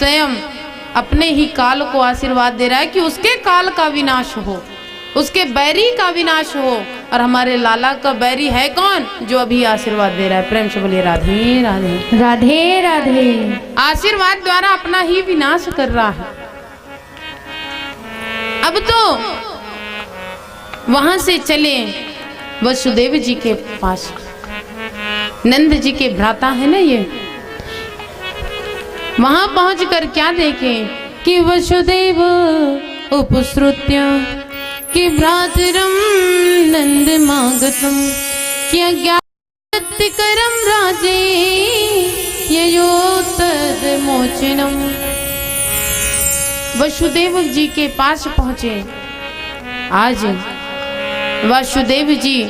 स्वयं अपने ही काल को आशीर्वाद दे रहा है कि उसके काल का विनाश हो, उसके बैरी का विनाश हो। और हमारे लाला का बैरी है कौन? जो अभी आशीर्वाद दे रहा है। प्रेम से बोलिए राधे राधे। राधे राधे। आशीर्वाद द्वारा अपना ही विनाश कर रहा है। अब तो वहां से चले वसुदेव जी के पास। नंद जी के भ्राता है ना ये। वहां पहुंचकर क्या देखे कि वसुदेव उपसृत्य कि भ्रातरम नंद मागतम क्या ज्ञातिकरम राजे ययो तद मोचनम। वसुदेव जी के पास पहुंचे। आज वसुदेव जी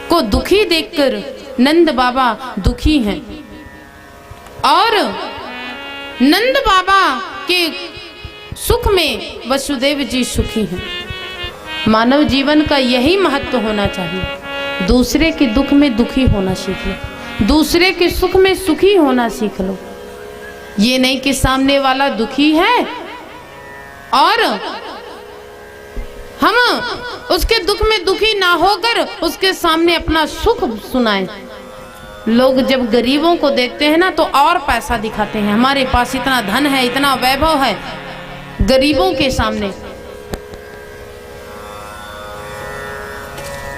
को दुखी देखकर नंद बाबा दुखी हैं और नंद बाबा के सुख में वसुदेव जी सुखी हैं। मानव जीवन का यही महत्व होना चाहिए। दूसरे के दुख में दुखी होना सीख लो, दूसरे के सुख में सुखी होना सीख लो। ये नहीं कि सामने वाला दुखी है और हम उसके दुख में दुखी ना होकर उसके सामने अपना सुख सुनाएं। लोग जब गरीबों को देखते हैं ना तो और पैसा दिखाते हैं, हमारे पास इतना धन है, इतना वैभव है। गरीबों के सामने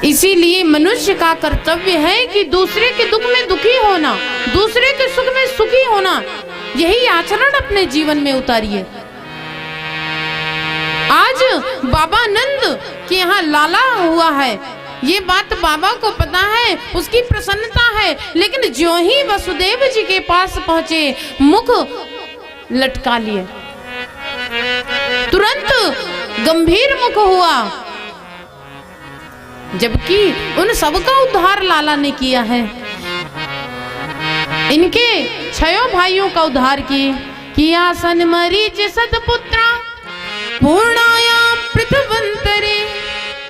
इसीलिए मनुष्य का कर्तव्य है कि दूसरे के दुख में दुखी होना, दूसरे के सुख में सुखी होना, यही आचरण अपने जीवन में उतारिए। आज बाबा नंद के यहाँ लाला हुआ है, ये बात बाबा को पता है, उसकी प्रसन्नता है। लेकिन जो ही वसुदेव जी के पास पहुंचे मुख लटका लिए, तुरंत गंभीर मुख हुआ। जबकि उन सबका उद्धार लाला ने किया है। इनके 6 भाइयों का उद्धार किया। सन मरीच सतपुत्रा पूर्णाया पृथ्वंतरे।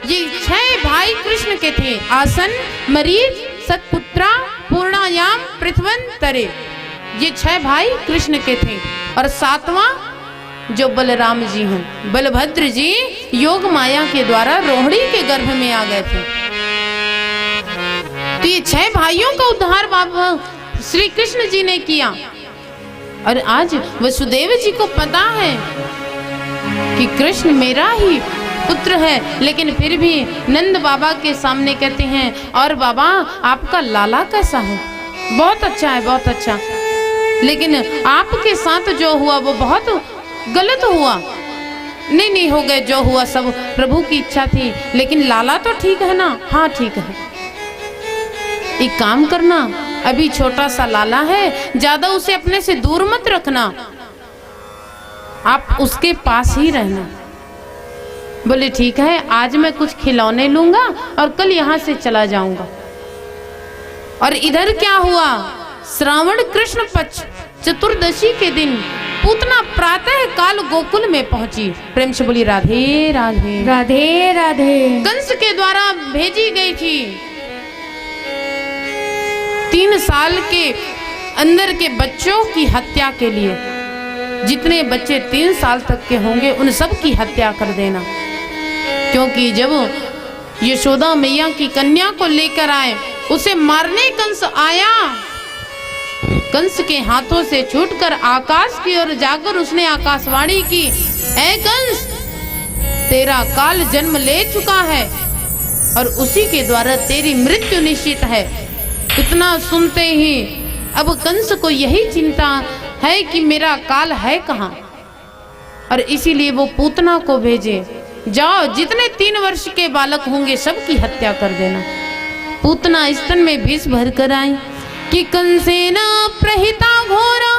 ये 6 भाई कृष्ण के थे। आसन, मरीच, सतपुत्रा, पूर्णायाम, पृथ्वंतरे। ये 6 भाई कृष्ण के थे। और 7वां जो बलराम जी हैं, बलभद्र जी योग माया के द्वारा रोहिणी के गर्भ में आ गए थे। तो ये 6 भाइयों का उद्धार बाबा श्री कृष्ण जी ने किया। और आज वसुदेव जी को पता है कि कृष्ण मेरा ही पुत्र है, लेकिन फिर भी नंद बाबा के सामने कहते हैं, और बाबा आपका लाला कैसा है? बहुत अच्छा है, बहुत अच्छा, लेकिन आपके साथ जो हुआ वो बहुत गलत हुआ। नहीं हो गए, जो हुआ सब प्रभु की इच्छा थी, लेकिन लाला तो ठीक है ना? हाँ ठीक है। एक काम करना, अभी छोटा सा लाला है, ज्यादा उसे अपने से दूर मत रखना, आप उसके पास ही रहना। बोले ठीक है, आज मैं कुछ खिलौने लूंगा और कल यहाँ से चला जाऊंगा। और इधर क्या हुआ? श्रावण कृष्ण पक्ष चतुर्दशी के दिन पूतना प्रातः काल गोकुल में पहुंची। प्रेम से बोली राधे राधे। राधे राधे। कंस के द्वारा भेजी गई थी। 3 साल के अंदर के बच्चों की हत्या के लिए, जितने बच्चे 3 साल तक के होंगे उन सब की हत्या कर देना। क्योंकि जब यशोदा मैया की कन्या को लेकर आए, उसे मारने कंस आया। कंस के हाथों से छूटकर आकाश की ओर जाकर उसने आकाशवाणी की, ऐ कंस, तेरा काल जन्म ले चुका है और उसी के द्वारा तेरी मृत्यु निश्चित है। इतना सुनते ही अब कंस को यही चिंता है कि मेरा काल है कहाँ, और इसीलिए वो पूतना को भेजे, जाओ जितने 3 वर्ष के बालक होंगे सबकी हत्या कर देना। पूतना स्तन में विष भर कर आई कि कंसेन प्रहिता घोरा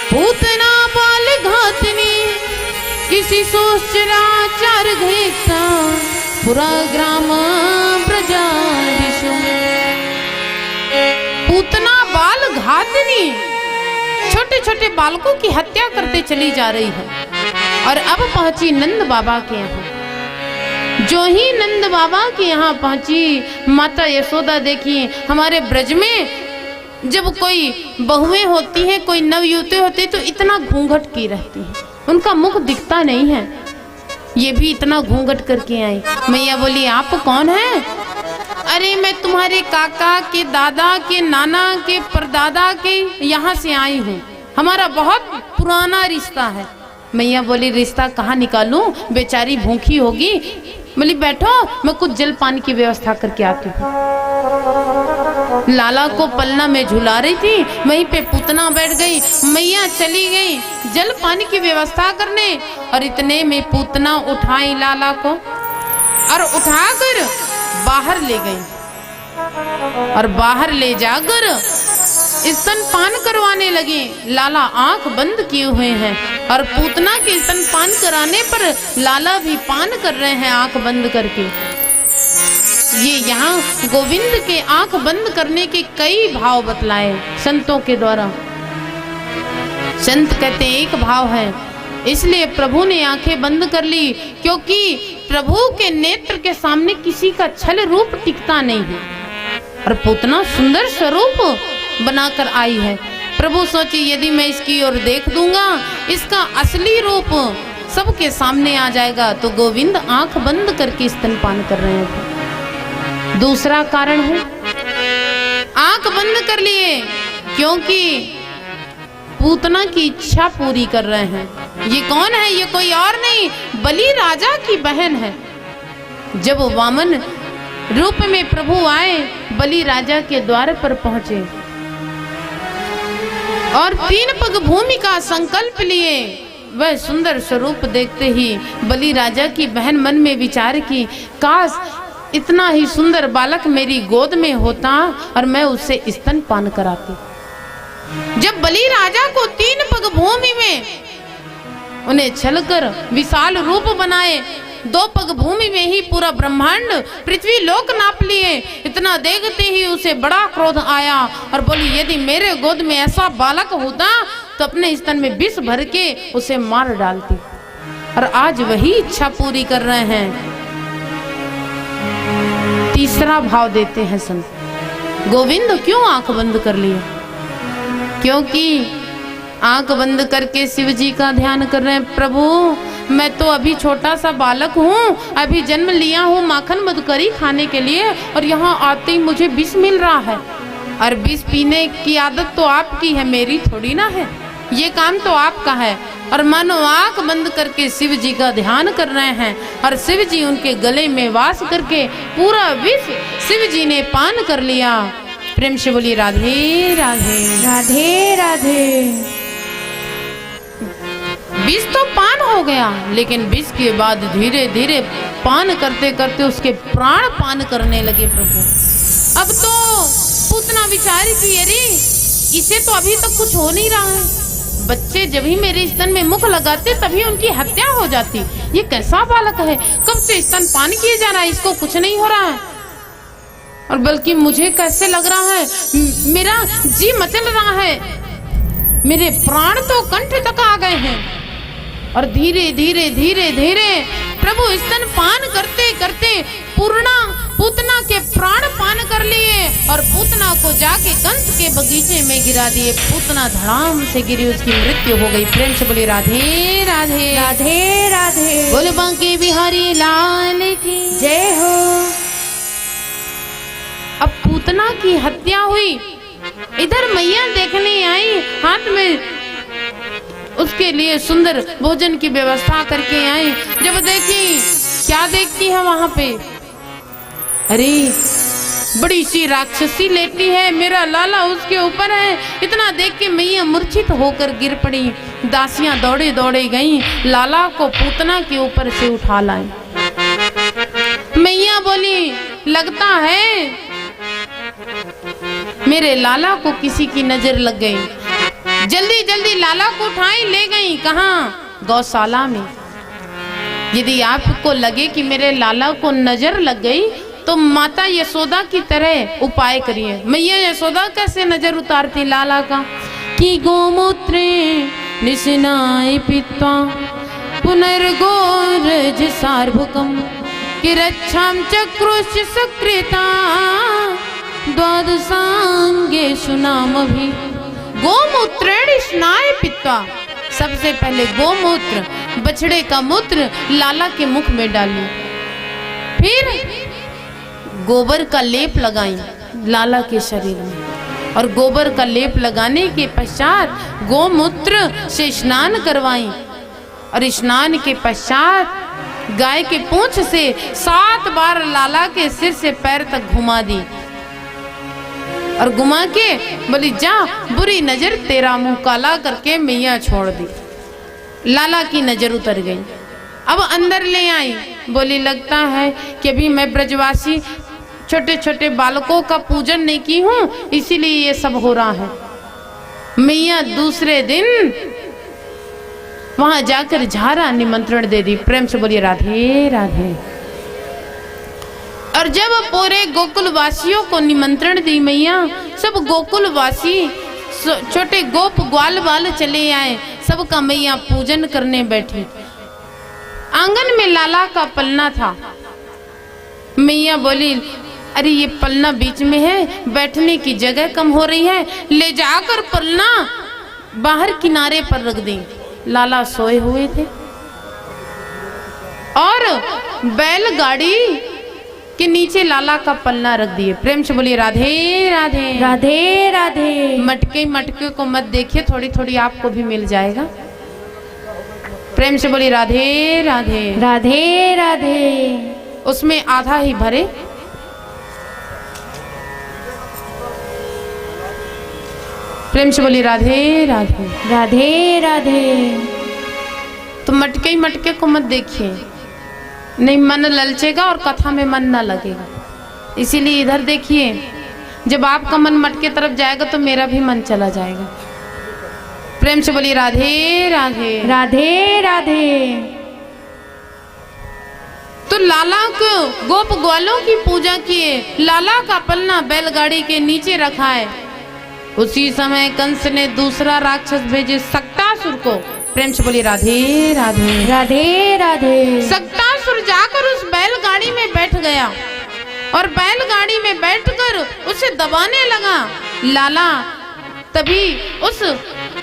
पूतना बाल घातनी किसी सोचराचार घेता पुरा ग्राम ब्रजादिशु। पूतना बाल घातनी छोटे छोटे बालकों की हत्या करते चली जा रही है। और अब पहुंची नंद बाबा के यहाँ। जो ही नंद बाबा के यहाँ पहुंची, माता यशोदा देखी हमारे ब्रज में जब कोई बहुएं होती हैं, कोई नवयुवती होती है तो इतना घूंघट की रहती है, उनका मुख दिखता नहीं है। ये भी इतना घूंघट करके आई। मैया बोली आप कौन हैं? अरे मैं तुम्हारे काका के दादा के नाना के परदादा के यहाँ से आई हूँ, हमारा बहुत पुराना रिश्ता है। मैया बोली रिश्ता कहाँ निकालूं, बेचारी भूखी होगी। बोली बैठो, मैं कुछ जल पानी की व्यवस्था करके आती हूँ। लाला को पलना में झुला रही थी, वहीं पे पूतना बैठ गई। मैया चली गई जल पानी की व्यवस्था करने, और इतने में पूतना उठाई लाला को और उठाकर बाहर ले गई, और बाहर ले जाकर स्तनपान करवाने लगे। लाला आंख बंद किए हुए हैं, और पूतना के स्तनपान कराने पर लाला भी पान कर रहे हैं आंख बंद करके। ये यहाँ गोविंद के आंख बंद करने के कई भाव बतलाए संतों के द्वारा। संत कहते हैं एक भाव है, इसलिए प्रभु ने आंखें बंद कर ली, क्योंकि प्रभु के नेत्र के सामने किसी का छल रूप टिकता नहीं है। और पूतना सुंदर स्वरूप बनाकर आई है। प्रभु सोचे यदि मैं इसकी ओर देख दूंगा, इसका असली रूप सबके सामने आ जाएगा, तो गोविंद आंख बंद करके स्तनपान कर रहे हैं। दूसरा कारण है आंख बंद कर लिए क्योंकि पूतना की इच्छा पूरी कर रहे हैं। ये कौन है? ये कोई और नहीं, बलि राजा की बहन है। जब वामन रूप में प्रभु आए, बलि राजा के द्वार पर पहुंचे और 3 पग भूमि का संकल्प लिए। वह सुंदर स्वरूप देखते ही बलि राजा की बहन मन में विचार की, काश इतना ही सुंदर बालक मेरी गोद में होता और मैं उससे स्तनपान कराती। जब बलि राजा को 3 पग भूमि में उन्हें छलकर विशाल रूप बनाए, 2 पग भूमि में ही पूरा ब्रह्मांड पृथ्वी लोक नाप लिए। इतना देखते ही उसे बड़ा क्रोध आया और बोली यदि मेरे गोद में ऐसा बालक होता तो अपने स्तन में विष भर के उसे मार डालती। और आज वही इच्छा पूरी कर रहे हैं। तीसरा भाव देते हैं संत, गोविंद क्यों आंख बंद कर लिया? क्योंकि आंख बंद करके शिव जी का ध्यान कर रहे हैं। प्रभु मैं तो अभी छोटा सा बालक हूँ, अभी जन्म लिया हूँ माखन मधुकरी खाने के लिए, और यहाँ आते ही मुझे विष मिल रहा है। और विष पीने की आदत तो आपकी है, मेरी थोड़ी ना है। ये काम तो आपका है। और मानो आंख बंद करके शिव जी का ध्यान कर रहे हैं, और शिव जी उनके गले में वास करके पूरा विष शिव जी ने पान कर लिया। प्रेम से बोली राधे राधे राधे राधे। विष तो पान हो गया, लेकिन विष के बाद धीरे धीरे पान करते करते उसके प्राण पान करने लगे प्रभु। अब तो पूतना विचार की अरे इसे तो अभी तक कुछ हो नहीं रहा है, बच्चे जब ही मेरे स्तन में मुख लगाते तभी उनकी हत्या हो जाती। ये कैसा बालक है, कब से स्तन पान किए जा रहा है, इसको कुछ नहीं हो रहा है। और बल्कि मुझे कैसे लग रहा है मेरा जी मचल रहा है, मेरे प्राण तो कंठ तक आ गए हैं। और धीरे धीरे धीरे धीरे प्रभु स्तन पान करते करते पूतना के प्राण पान कर लिए, और पूतना को जाके कंस के बगीचे में गिरा दिए। पूतना धड़ाम से गिरी, उसकी मृत्यु हो गई। प्रेम से बोले राधे राधे राधे राधे। बोले बांके बिहारी लाल की जय हो। अब पूतना की हत्या हुई, इधर मैया देखने आई, हाथ में उसके लिए सुंदर भोजन की व्यवस्था करके आई। जब देखी, क्या देखती है वहां पे, अरे बड़ी सी राक्षसी लेटी है, मेरा लाला उसके ऊपर है। इतना देख के मैया मूर्छित होकर गिर पड़ी। दासियां दौड़े दौड़े गईं, लाला को पूतना के ऊपर से उठा लाई। मैया बोली लगता है मेरे लाला को किसी की नजर लग गई। जल्दी जल्दी लाला को उठाई ले गई। कहाँ? गौशाला में। यदि आपको लगे कि मेरे लाला को नजर लग गई तो माता यशोदा की तरह उपाय करिए। मैया यशोदा कैसे नजर उतारती लाला का कि गोमूत्रे निशनाय पित्वा पुनर्गोरज सार्वकम कि रक्षाम चक्रुष सुकृता द्वादशांगे सुनाम भी गोमूत्रेण स्नाय पित्वा। सबसे पहले गोमूत्र बछड़े का मूत्र लाला के मुख में डाली, फिर गोबर का लेप लगाई लाला के शरीर में, और गोबर का लेप लगाने के पश्चात गोमूत्र से स्नान करवाई, और स्नान के पश्चात गाय के पूंछ से 7 बार लाला के सिर से पैर तक घुमा दी, और घुमा के बोली जा बुरी नजर तेरा मुंह काला करके मैया छोड़ दी। लाला की नजर उतर गई। अब अंदर ले आई, बोली लगता है कि अभी मैं ब्रजवासी छोटे छोटे बालकों का पूजन नहीं की हूँ, इसीलिए ये सब हो रहा है। मैया दूसरे दिन वहां जाकर झारा निमंत्रण दे दी। प्रेम से बोलिए राधे राधे। और जब पूरे गोकुल वासियों को निमंत्रण दी मैया, सब गोकुल वासी छोटे गोप ग्वाल वाल चले आए, सबका मैया पूजन करने बैठी। आंगन में लाला का पलना था। मैया बोली अरे ये पलना बीच में है, बैठने की जगह कम हो रही है, ले जाकर पलना बाहर किनारे पर रख दी। लाला सोए हुए थे और बैलगाड़ी के नीचे लाला का पलना रख दिए। प्रेम से बोलिए राधे राधे राधे राधे। मटके मटके को मत देखिए, थोड़ी थोड़ी आपको भी मिल जाएगा। प्रेम से बोलिए राधे राधे राधे राधे। उसमें आधा ही भरे। प्रेम से बोलिए राधे राधे राधे राधे। तो मटके ही मटके को मत देखिए, नहीं मन ललचेगा और कथा में मन ना लगेगा। इसीलिए इधर देखिए, जब आपका मन मटके तरफ जाएगा तो मेरा भी मन चला जाएगा। प्रेम से बोलिए राधे राधे राधे राधे। तो लाला को गोप ग्वालों की पूजा किए, लाला का पलना बैलगाड़ी के नीचे रखा है। उसी समय कंस ने दूसरा राक्षस भेजे सक्तासुर को। प्रेम से बोलिए राधे राधे राधे राधे। सक्तासुर जाकर उस बैलगाड़ी में बैठ गया और बैलगाड़ी में बैठकर उसे दबाने लगा। लाला तभी उस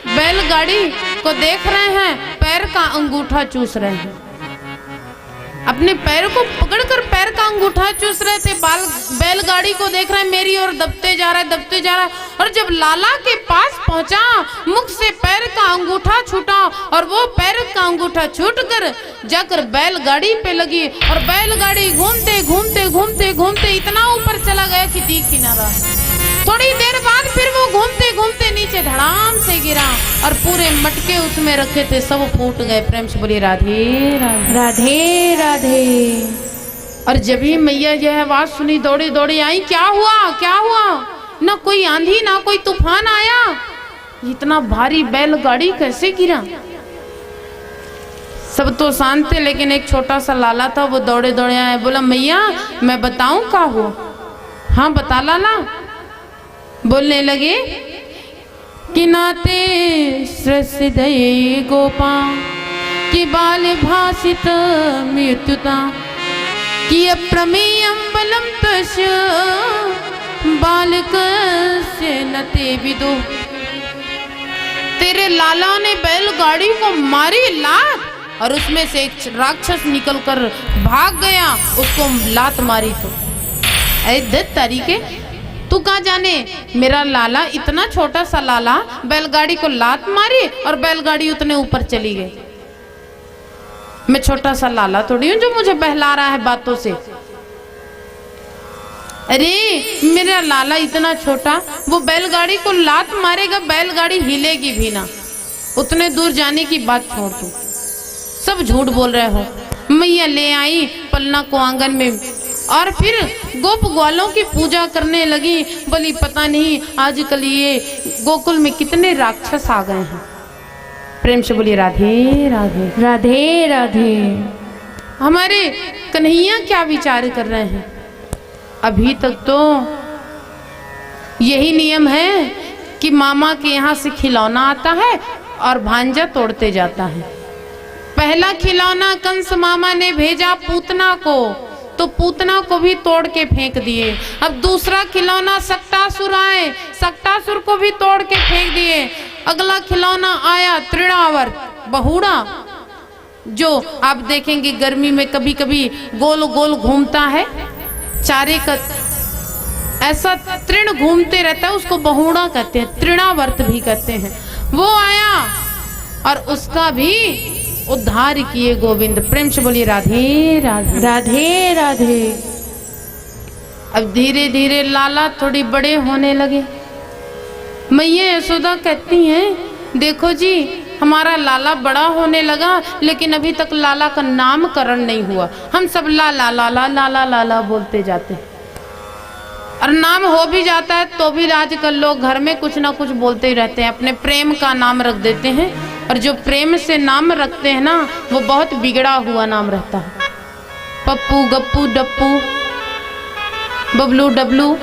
बैलगाड़ी को देख रहे हैं, पैर का अंगूठा चूस रहे हैं। अपने पैर को पकड़कर पैर का अंगूठा चूस रहे थे। बैलगाड़ी को देख रहे हैं, मेरी ओर दबते जा रहा है, दबते जा रहा है। और जब लाला के पास पहुंचा, मुख से पैर का अंगूठा छूटा और वो पैर का अंगूठा छूटकर जाकर बैलगाड़ी पे लगी, और बैलगाड़ी घूमते घूमते घूमते घूमते इतना ऊपर चला गया कि दिख ही ना रहा। थोड़ी देर बाद फिर वो घूमते घूमते नीचे धड़ाम से गिरा और पूरे मटके उसमें रखे थे सब फूट गए। प्रेम से बोलिए राधे राधे राधे राधे। और जब ही मैया यह आवाज सुनी, दौड़ी दौड़ी आई। क्या हुआ क्या हुआ? ना कोई आंधी ना कोई तूफान आया, इतना भारी बैलगाड़ी कैसे गिरा? सब तो शांत थे, लेकिन एक छोटा सा लाला था, वो दौड़े दौड़े आए। बोला मैया मैं बताऊं क्या हुआ? हाँ बता लाला। बोलने लगे कि नाते सृदय गोपा कि बाल भासित मृत्युता कि अप्रमेयं बलम तस्य बालकस्य न ते विदो। तेरे लाला ने बैलगाड़ी को मारी लात और उसमें से एक राक्षस निकलकर भाग गया, उसको लात मारी। तो ऐ तरीके तू कहाँ जाने, मेरा लाला इतना छोटा सा लाला बैलगाड़ी को लात मारी और बैलगाड़ी उतने ऊपर चली गई। मैं छोटा सा लाला थोड़ी हूँ जो मुझे बहला रहा है बातों से। अरे मेरा लाला इतना छोटा, वो बैलगाड़ी को लात मारेगा, बैलगाड़ी हिलेगी भी ना। उतने दूर जाने की बात छोड़ तू, सब झूठ बोल रहे हो। मैया ले आई पलना को आंगन में और फिर गोप ग्वालों की पूजा करने लगी। बोली पता नहीं आजकल ये गोकुल में कितने राक्षस आ गए हैं। प्रेम से बोलिए राधे राधे राधे राधे। हमारे कन्हैया क्या विचार कर रहे हैं? अभी तक तो यही नियम है कि मामा के यहाँ से खिलौना आता है और भांजा तोड़ते जाता है। पहला खिलौना कंस मामा ने भेजा पूतना को, तो पूतना को भी तोड़ के फेंक दिए। अब दूसरा खिलौना सक्टासुर आए, सक्टासुर को भी तोड़ के फेंक दिए। अगला खिलौना आया तृणावर्त, बहुड़ा, जो आप देखेंगे गर्मी में कभी कभी गोल गोल घूमता है, चारे का ऐसा तृण घूमते रहता है, उसको बहुड़ा कहते हैं, तृणावर्त भी कहते हैं। वो आया और उसका भी उद्धार किए गोविंद। प्रेम से बोलिए राधे राधे। राधे राधे। अब धीरे धीरे लाला थोड़ी बड़े होने लगे। मैया यशोदा कहती हैं देखो जी हमारा लाला बड़ा होने लगा, लेकिन अभी तक लाला का नामकरण नहीं हुआ। हम सब लाला लाला लाला लाला बोलते जाते हैं, और नाम हो भी जाता है तो भी आजकल लोग घर में कुछ ना कुछ बोलते ही रहते हैं, अपने प्रेम का नाम रख देते हैं। और जो प्रेम से नाम रखते हैं ना, वो बहुत बिगड़ा हुआ नाम रहता है। पप्पू, गप्पू, डप्पू, बबलू, डबलू,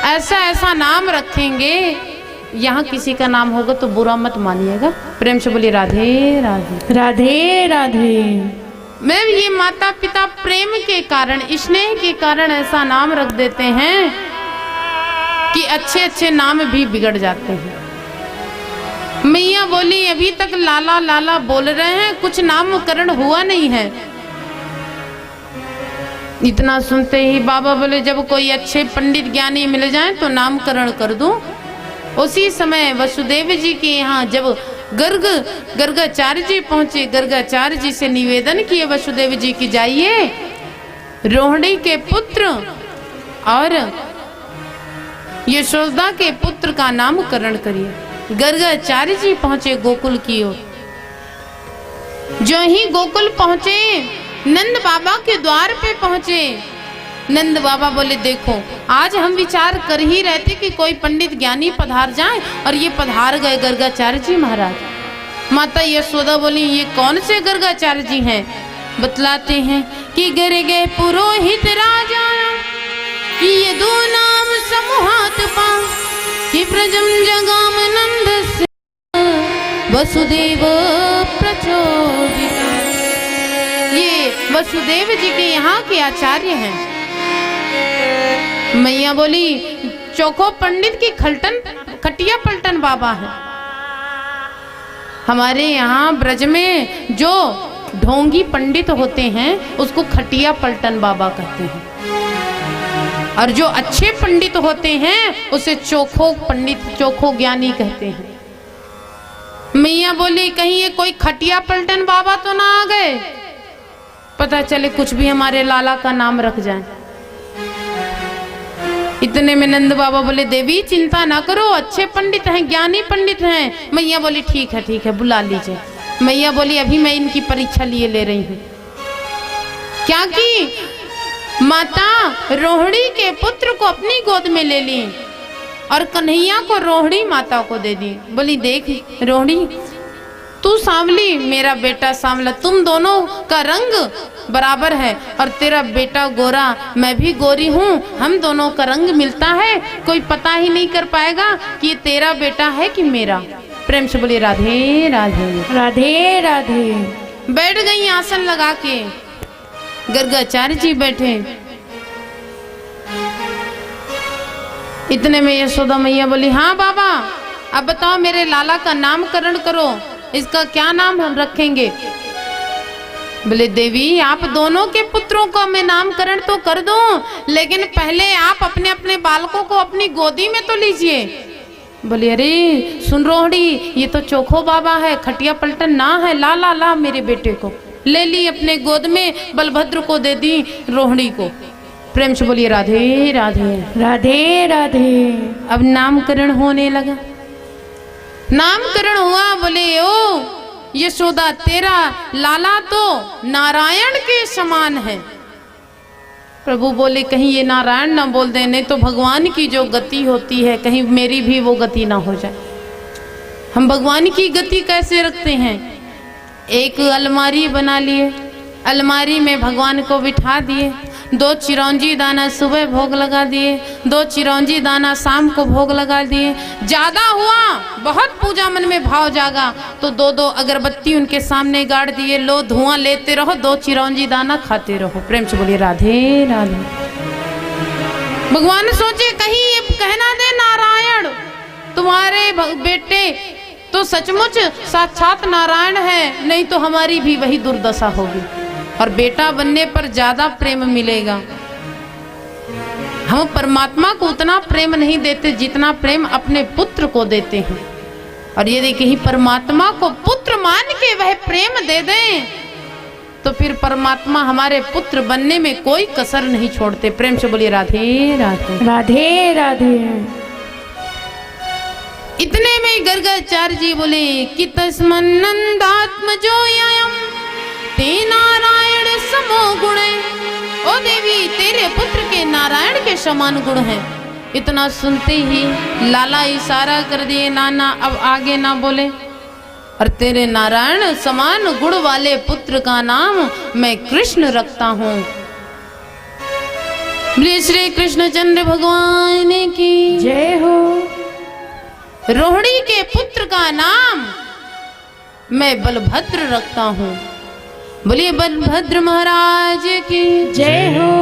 ऐसा ऐसा नाम रखेंगे। यहाँ किसी का नाम होगा तो बुरा मत मानिएगा। प्रेम से बोलिए राधे राधे। राधे राधे। मैम ये माता पिता प्रेम के कारण, स्नेह के कारण ऐसा नाम रख देते हैं कि अच्छे अच्छे नाम भी बिगड़ जाते हैं। मैया बोली अभी तक लाला लाला बोल रहे हैं, कुछ नामकरण हुआ नहीं है। इतना सुनते ही बाबा बोले जब कोई अच्छे पंडित ज्ञानी मिल जाए तो नामकरण कर दूं। उसी समय वसुदेव जी के यहाँ जब गर्गाचार्य जी पहुंचे, गर्गाचार्य जी से निवेदन किए वसुदेव जी की जाइए रोहिणी के पुत्र और यशोदा के पुत्र का नामकरण करिए। गर्गाचार्य जी पहुंचे गोकुल की ओर। जो ही गोकुल पहुंचे, नंद बाबा के द्वार पे पहुंचे। नंद बाबा बोले देखो आज हम विचार कर ही रहे थे कि कोई पंडित ज्ञानी पधार जाए, और ये पधार गए गर्गाचार्य जी महाराज। माता यशोदा बोली ये कौन से गर्गाचार्य जी हैं? बतलाते हैं कि गर्गे पुरोहित राजा ये दो नाम समूहात पा कि प्रजम जगाम नंद से वसुदेव प्रचोदित। ये वसुदेव जी के यहाँ के आचार्य हैं। मैया बोली चोखो पंडित की खटिया पलटन बाबा है। हमारे यहाँ ब्रज में जो ढोंगी पंडित होते हैं उसको खटिया पलटन बाबा कहते हैं, और जो अच्छे पंडित होते हैं उसे चोखो पंडित, चोखो ज्ञानी कहते हैं। मैया बोली कहीं ये कोई खटिया पलटन बाबा तो ना आ गए, पता चले कुछ भी हमारे लाला का नाम रख जाए। इतने में नंद बाबा बोले देवी चिंता ना करो, अच्छे पंडित हैं, ज्ञानी पंडित हैं। मैया बोली ठीक है बुला लीजिए। मैया बोली अभी मैं इनकी परीक्षा लिए ले रही हूँ। क्या की माता रोहिणी के पुत्र को अपनी गोद में ले ली और कन्हैया को रोहिणी माता को दे दी। बोली देख रोहिणी तू सांवली, मेरा बेटा सांवला, तुम दोनों का रंग बराबर है, और तेरा बेटा गोरा, मैं भी गोरी हूँ, हम दोनों का रंग मिलता है, कोई पता ही नहीं कर पाएगा कि ये तेरा बेटा है कि मेरा। प्रेम से बोलिए राधे राधे। राधे राधे। बैठ गई आसन लगा के। गर्गाचार्य जी बैठे। इतने में यशोदा मैया बोली हाँ बाबा अब बताओ मेरे लाला का नामकरण करो, इसका क्या नाम हम रखेंगे? बोले देवी आप दोनों के पुत्रों का मैं नामकरण तो कर दूं, लेकिन पहले आप अपने अपने बालकों को अपनी गोदी में तो लीजिए। बोले अरे सुन रोहिणी ये तो चोखो बाबा है, खटिया पलटन ना है, ला ला ला मेरे बेटे को। ले ली अपने गोद में, बलभद्र को दे दी रोहिणी को। प्रेम से बोलिए राधे राधे। राधे राधे। अब नामकरण होने लगा। नामकरण हुआ। बोले ओ यशोदा तेरा लाला तो नारायण के समान है। प्रभु बोले कहीं ये नारायण ना बोल दे, नहीं तो भगवान की जो गति होती है कहीं मेरी भी वो गति ना हो जाए। हम भगवान की गति कैसे रखते हैं? एक अलमारी बना लिए, अलमारी में भगवान को बिठा दिए, 2 चिरौंजी दाना सुबह भोग लगा दिए, 2 चिरौंजी दाना शाम को भोग लगा दिए। ज्यादा हुआ, बहुत पूजा मन में भाव जागा तो 2-2 अगरबत्ती उनके सामने गाड़ दिए। लो धुआं लेते रहो, 2 चिरौंजी दाना खाते रहो। प्रेम से बोलिए राधे राधे। भगवान सोचे कहीं ये कहना दे नारायण तुम्हारे बेटे तो सचमुच साक्षात नारायण है, नहीं तो हमारी भी वही दुर्दशा होगी और बेटा बनने पर ज्यादा प्रेम मिलेगा। हम परमात्मा को उतना प्रेम नहीं देते जितना प्रेम अपने पुत्र को देते हैं, और यदि कहीं परमात्मा को पुत्र मान के वह प्रेम दे दें तो फिर परमात्मा हमारे पुत्र बनने में कोई कसर नहीं छोड़ते। प्रेम से बोलिए राधे राधे। राधे राधे। इतने में गर्गाचार्य जी बोले कि तस्मन्नंदात्म जो यम ते नारायण समो गुण। ओ देवी तेरे पुत्र के नारायण के समान गुण हैं। इतना सुनते ही लाला इशारा कर दिए, नाना अब आगे ना बोले, और तेरे नारायण समान गुण वाले पुत्र का नाम मैं कृष्ण रखता हूँ। श्री कृष्णचंद्र भगवान की जय हो। रोहिणी के पुत्र का नाम मैं बलभद्र रखता हूँ। बोलिए बलभद्र महाराज की जय हो।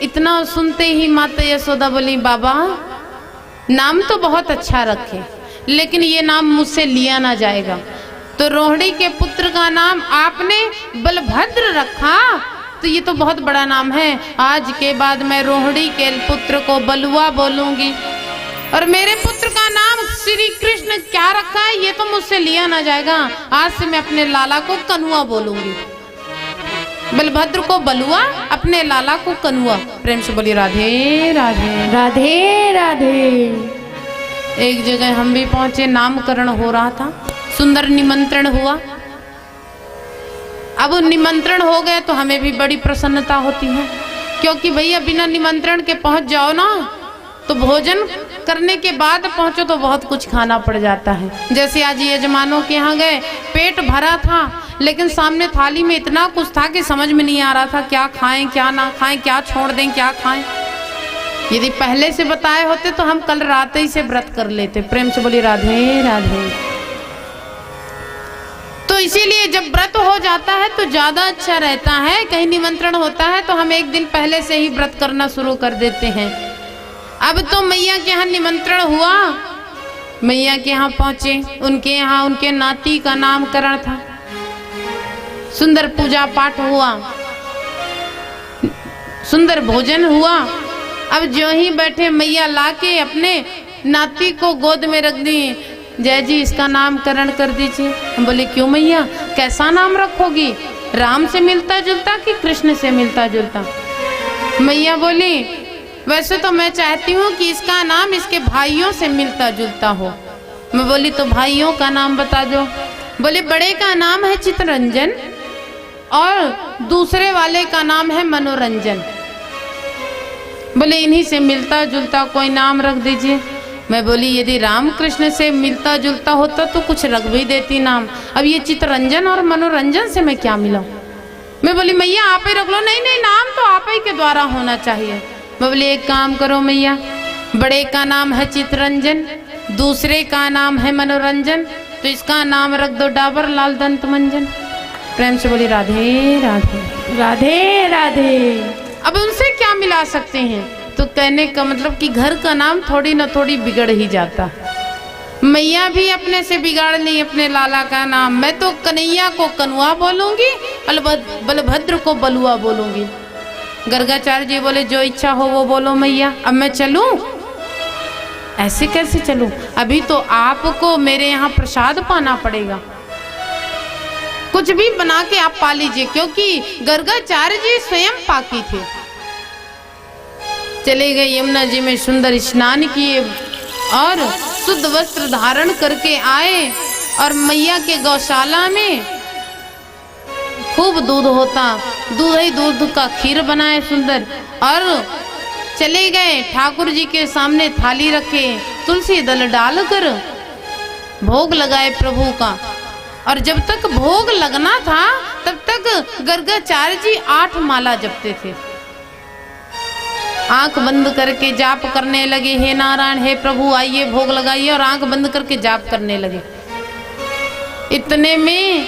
इतना सुनते ही माता यशोदा बोली, बाबा नाम तो बहुत अच्छा रखे, लेकिन ये नाम मुझसे लिया ना जाएगा। तो रोहिणी के पुत्र का नाम आपने बलभद्र रखा तो ये तो बहुत बड़ा नाम है। आज के बाद मैं रोहिणी के पुत्र को बलुआ बोलूंगी, और मेरे पुत्र का नाम श्री कृष्ण क्या रखा है ये तो मुझसे लिया ना जाएगा। आज से मैं अपने लाला को कनुआ बोलूंगी। बलभद्र को बलुआ, अपने लाला को कनुआ। प्रेम से बोलिए राधे राधे। राधे राधे। एक जगह हम भी पहुंचे, नामकरण हो रहा था, सुंदर निमंत्रण हुआ। अब निमंत्रण हो गया तो हमें भी बड़ी प्रसन्नता होती है, क्योंकि भैया बिना निमंत्रण के पहुंच जाओ ना तो भोजन करने के बाद पहुंचो तो बहुत कुछ खाना पड़ जाता है। जैसे आज यजमानों के यहाँ गए, पेट भरा था लेकिन सामने थाली में इतना कुछ था कि समझ में नहीं आ रहा था क्या खाएं क्या ना खाएं, क्या छोड़ दें क्या खाएं। यदि पहले से बताए होते तो हम कल रात ही से व्रत कर लेते। प्रेम से बोलिए राधे राधे। तो इसीलिए जब व्रत हो जाता है तो ज्यादा अच्छा रहता है। कहीं निमंत्रण होता है तो हम एक दिन पहले से ही व्रत करना शुरू कर देते हैं। अब तो मैया के यहाँ निमंत्रण हुआ, मैया के यहाँ पहुंचे, उनके यहाँ उनके नाती का नामकरण था। सुंदर पूजा पाठ हुआ, सुंदर भोजन हुआ। अब जो ही बैठे मैया लाके अपने नाती को गोद में रख दी। जय जी इसका नामकरण कर दीजिए। हम बोले क्यों मैया, कैसा नाम रखोगी, राम से मिलता जुलता कि कृष्ण से मिलता जुलता? मैया बोली वैसे तो मैं चाहती हूँ कि इसका नाम इसके भाइयों से मिलता जुलता हो। मैं बोली तो भाइयों का नाम बता दो। बोले बड़े का नाम है चितरंजन और दूसरे वाले का नाम है मनोरंजन। बोले इन्हीं से मिलता जुलता कोई नाम रख दीजिए। मैं बोली यदि राम कृष्ण से मिलता जुलता होता तो कुछ रख भी देती नाम। अब ये चितरंजन और मनोरंजन से मैं क्या मिलाऊं? मैं बोली मैया आप ही रख लो। नहीं नहीं, नाम तो आप ही के द्वारा होना चाहिए। मैं बोली एक काम करो मैया, बड़े का नाम है चितरंजन, दूसरे का नाम है मनोरंजन, तो इसका नाम रख दो डाबर लाल दंत मंजन। प्रेम से बोली राधे राधे। राधे राधे। अब उनसे क्या मिला सकते हैं? तो कहने का मतलब कि घर का नाम थोड़ी न थोड़ी बिगड़ ही जाता। मैया भी अपने से बिगाड़ ली अपने लाला का नाम। मैं तो कन्हैया को कनुआ बोलूंगी, बलभद्र को बलुआ बोलूंगी। गर्गाचार्य जी बोले जो इच्छा हो वो बोलो मैया। अब मैं चलूं? ऐसे कैसे चलूं? अभी तो आपको मेरे यहाँ प्रसाद पाना पड़ेगा। कुछ भी बना के आप पा लीजिए, क्योंकि गर्गाचार्य जी स्वयं पाकी थे। चले गए यमुना जी में, सुंदर स्नान किए और शुद्ध वस्त्र धारण करके आए, और मैया के गौशाला में खूब दूध होता, दूध ही दूध का खीर बनाए सुंदर, और चले गए ठाकुर जी के सामने थाली रखे, तुलसी दल डालकर भोग लगाए प्रभु का। और जब तक भोग लगना था तब तक गर्गाचार्य जी 8 माला जपते थे। आंख बंद करके जाप करने लगे, हे नारायण, हे प्रभु आइए भोग लगाइए, और आंख बंद करके जाप करने लगे। इतने में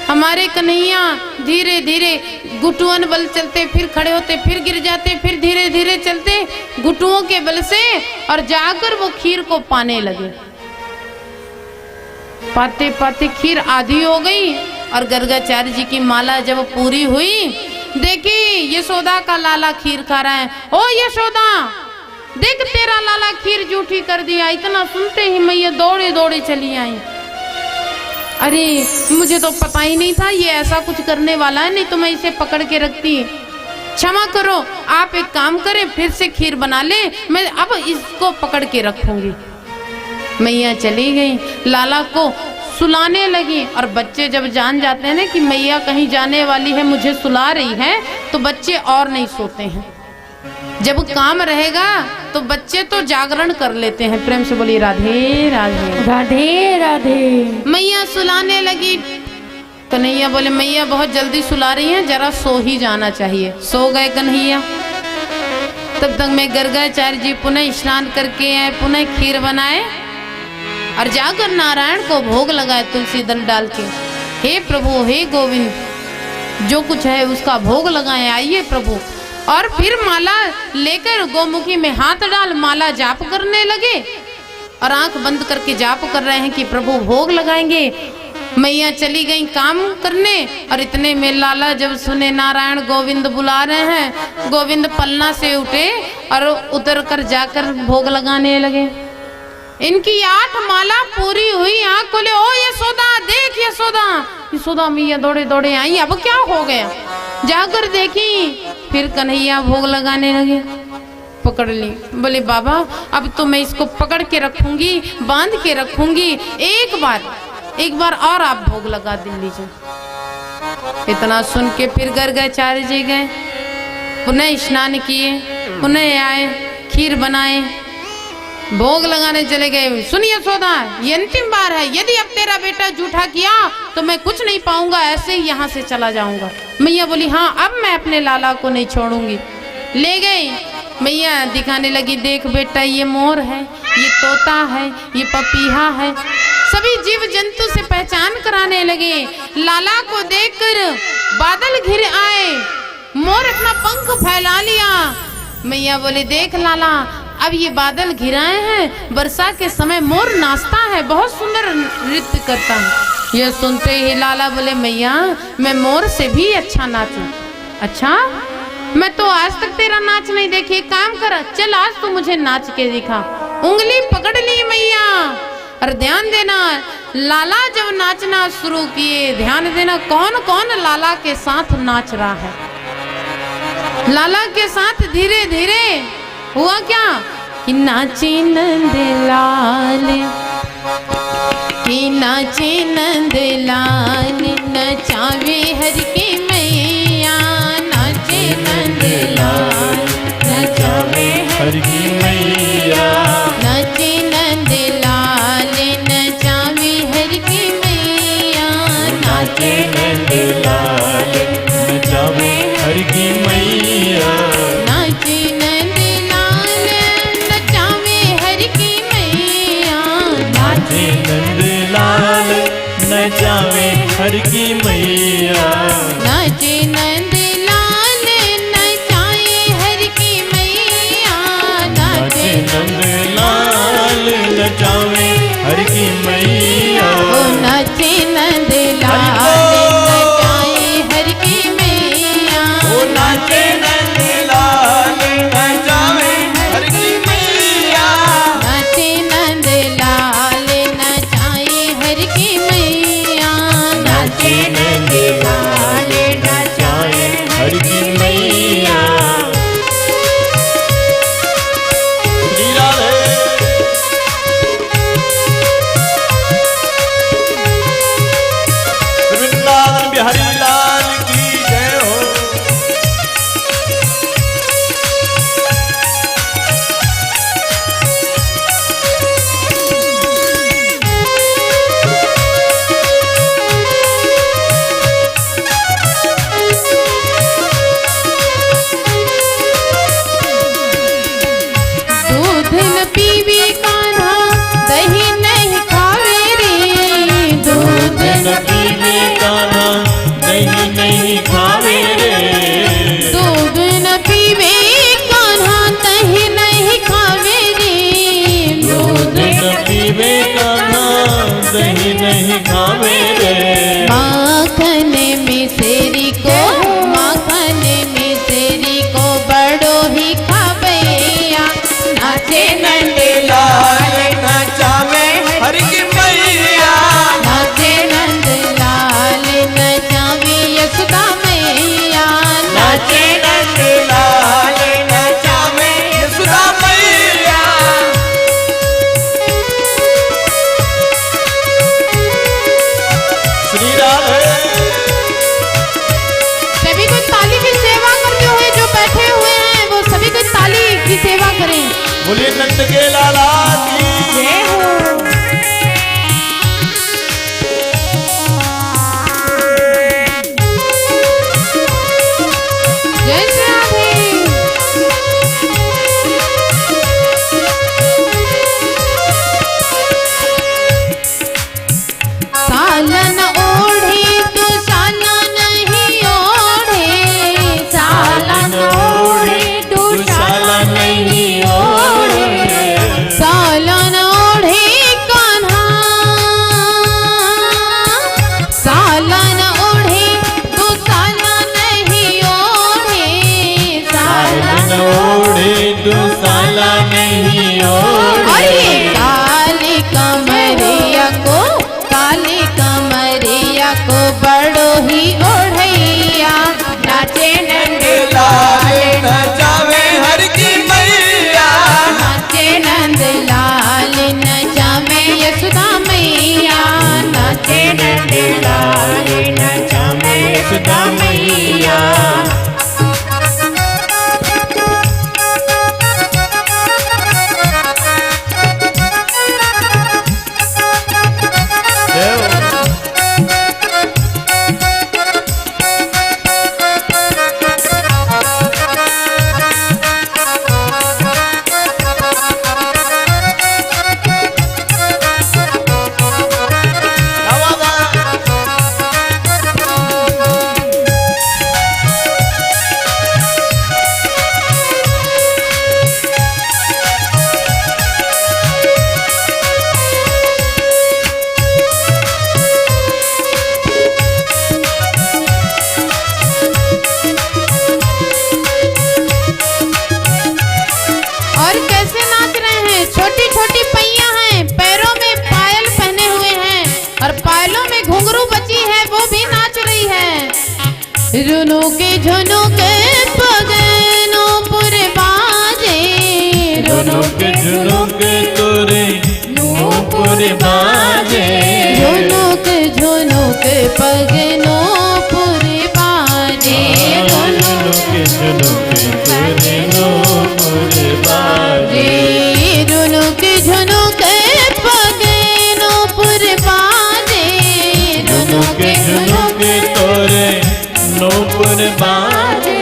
हमारे कन्हैया धीरे धीरे घुटुअन बल चलते, फिर खड़े होते, फिर गिर जाते, फिर धीरे धीरे चलते घुटुओं के बल से, और जाकर वो खीर को पाने लगे। पाते पाते खीर आधी हो गई और गर्गाचार्य जी की माला जब पूरी हुई, देखी यशोदा का लाला खीर खा रहा है। ओ यशोदा, देख तेरा लाला खीर जूठी कर दिया। इतना सुनते ही मैया दौड़े दौड़े चली आई। अरे मुझे तो पता ही नहीं था ये ऐसा कुछ करने वाला है, नहीं तो मैं इसे पकड़ के रखती। क्षमा करो, आप एक काम करें, फिर से खीर बना ले, मैं अब इसको पकड़ के रखूंगी। मैया चली गई, लाला को सुलाने लगी। और बच्चे जब जान जाते हैं ना कि मैया कहीं जाने वाली है, मुझे सुला रही है, तो बच्चे और नहीं सोते हैं। जब काम रहेगा तो बच्चे तो जागरण कर लेते हैं। प्रेम से बोलिए राधे राधे। राधे राधे। मैया सुलाने लगी। कन्हैया बोले मैया बहुत जल्दी सुला रही हैं, जरा सो ही जाना चाहिए। सो गए कन्हैया। तब तक मैं गर्गाचार्य जी पुनः स्नान करके आए, पुनः खीर बनाए और जाकर नारायण को भोग लगाए तुलसी दल डाल के। हे प्रभु, हे गोविंद, जो कुछ है उसका भोग लगाए, आइए प्रभु। और फिर माला लेकर गोमुखी में हाथ डाल माला जाप करने लगे और आंख बंद करके जाप कर रहे हैं कि प्रभु भोग लगाएंगे। मैया चली गई काम करने, और इतने में लाला जब सुने नारायण गोविंद बुला रहे हैं, गोविंद पलना से उठे और उतर कर जाकर भोग लगाने लगे। इनकी 8 माला पूरी हुई, आंख खोले, ओ यशोदा देख यशोदा। यशोदा मैया दौड़े दौड़े आई, अब क्या हो गया? जाकर देखी, फिर कन्हैया भोग लगाने लगे। पकड़ ली, बोले बाबा अब तो मैं इसको पकड़ के रखूंगी, बांध के रखूंगी, एक बार और आप भोग लगा दे लीजिए। इतना सुन के फिर गर्गाचार्य जी गए, पुनः स्नान किए, पुनः आए, खीर बनाए, भोग लगाने चले गए। सुनिए यशोदा, ये अंतिम बार है, यदि अब तेरा बेटा झूठा किया तो मैं कुछ नहीं पाऊंगा, ऐसे ही यहाँ से चला जाऊंगा। मैया बोली हाँ, अब मैं अपने लाला को नहीं छोड़ूंगी। ले गई, मैया दिखाने लगी, देख बेटा ये मोर है, ये तोता है, ये पपीहा है। सभी जीव जंतु से पहचान कराने लगे। लाला को देखकर बादल घिर आए, मोर अपना पंख फैला लिया। मैया बोले देख लाला, अब ये बादल घिराए हैं, वर्षा के समय मोर नाचता है, बहुत सुंदर नृत्य करता है। यह सुनते ही लाला बोले मैया मैं मोर से भी अच्छा नाचूं। अच्छा, मैं तो आज तक तेरा नाच नहीं देखी, काम कर, चल आज तू मुझे नाच के दिखा। उंगली पकड़ ली मैया। और ध्यान देना, लाला जब नाचना शुरू किए, ध्यान देना कौन कौन लाला के साथ नाच रहा है। लाला के साथ धीरे धीरे हुआ क्या कि नाचे नंद लाल, कि नाचे नंद लाल, नचावे हर के मैया, नाचे नंद लाल, नचावे हर की मैया, नाचे नंद लाल, नचावे हर की मैया, नाचे नंद लाल, नचावे हर की मैया, नाचे नंद लाल, नचावे हर की मैया, नाचे नंद लाल, नचावे हर की मैया, नाचे नंद लाल, नचाए हर की मैया, नाचे नंद लाल, नचावे हर की मैया, ओ नाचे नंद लाल, नचाए हर की मैया, ओ नाचे नंद लाल, नचावे हर की मैया, नाचे नंद लाल, नचाए हर की मैया, नाचे नंद लाल, बोलिए नंद के लाला की जय हो जय श्री राधे। सालन ओढ़े तो साला नहीं ओढ़े, सालन ओढ़े तो साला नहीं ओढ़े, सालन ओढ़े कान्हा, सालन ओढ़े तो साला नहीं ओढ़े, सालन ओढ़े तो साला नहीं ओढ़े। अरे काली कमरिया को, काली कमरिया को बड़ो ही ओढ़ैया, नाचे नंद लाल नचावे हर की मैया, नाचे नंद लाल नचावे यशोदा मैया, नाचे नंद लाल नचावे यशोदा मैया। और कैसे नाच रहे हैं, छोटी छोटी पैया हैं, पैरों में पायल पहने हुए हैं और पायलों में घुंघरू बची है, वो भी नाच रही है। रुनु के झुनु के पगनो पुरे बाजे, रुनु के झुनु के तोरे नूपुर बाजे, झुनुक झुनुक पगनो पुरे बाजे, के झुनुक तोरे नूपुर बाजे, रे रुनुक झुनुक पगनो पुर बाजे, रुनुक झुनुक तोरे नूपुर बाजे,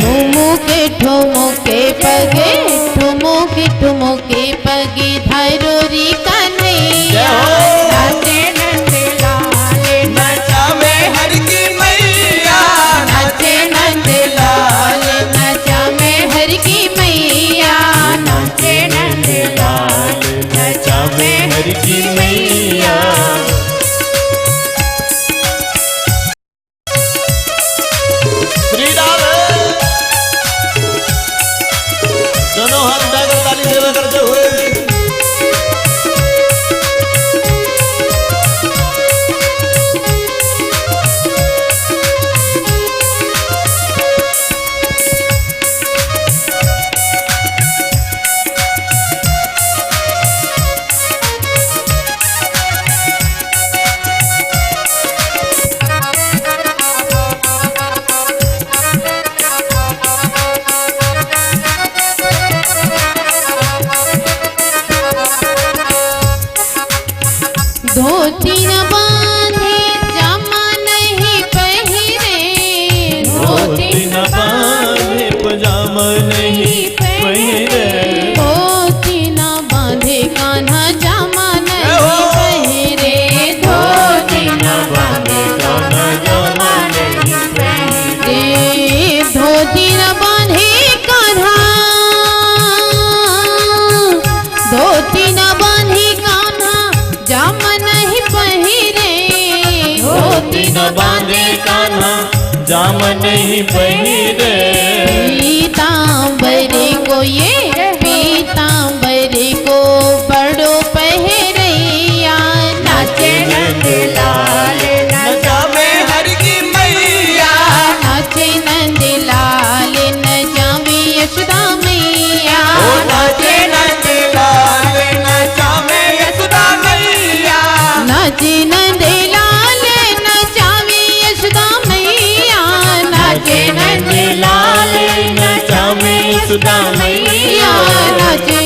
ठुमुके ठुमुके पगे, ठुमुके ठुमुके पगे धरोरी कन्हैया, नाचे नंद लाल नचावे हर की मैया, नाचे नंद लाल नचावे हर की मैया, नाचे नंद लाल नचावे हर की मैया। श्री राधे। दोनों हाथ उठाकर ताली सेवा करते हुए धोती न बांधे जामा नहीं पहिरे, धोती न बांधे पजामा नहीं पहिरे, धोती न बांधे कान्हा जामा नहीं पहिरे, धोती न बांधे कान्हा जामा नहीं पहिरे, धोती न बांधे कान्हा, धोती न बांधे कान्हा जामा नहीं पहिरे, धोती न बांधे कान्हा जाम नहीं पहिरे, पीतांबरी को ये पीतांबरी को बड़ो पहरैया, नाचे नंद लाल नचावे हर की मैया, नाचे नंद लाल नचावे यशोदा मैया, नाचे नंद लाल नचावे यशोदा मैया, नाचे नंद लाल नचावे यशोदा मैया, नाचे नंद लाल नचावे यशोदा मैया, नाचे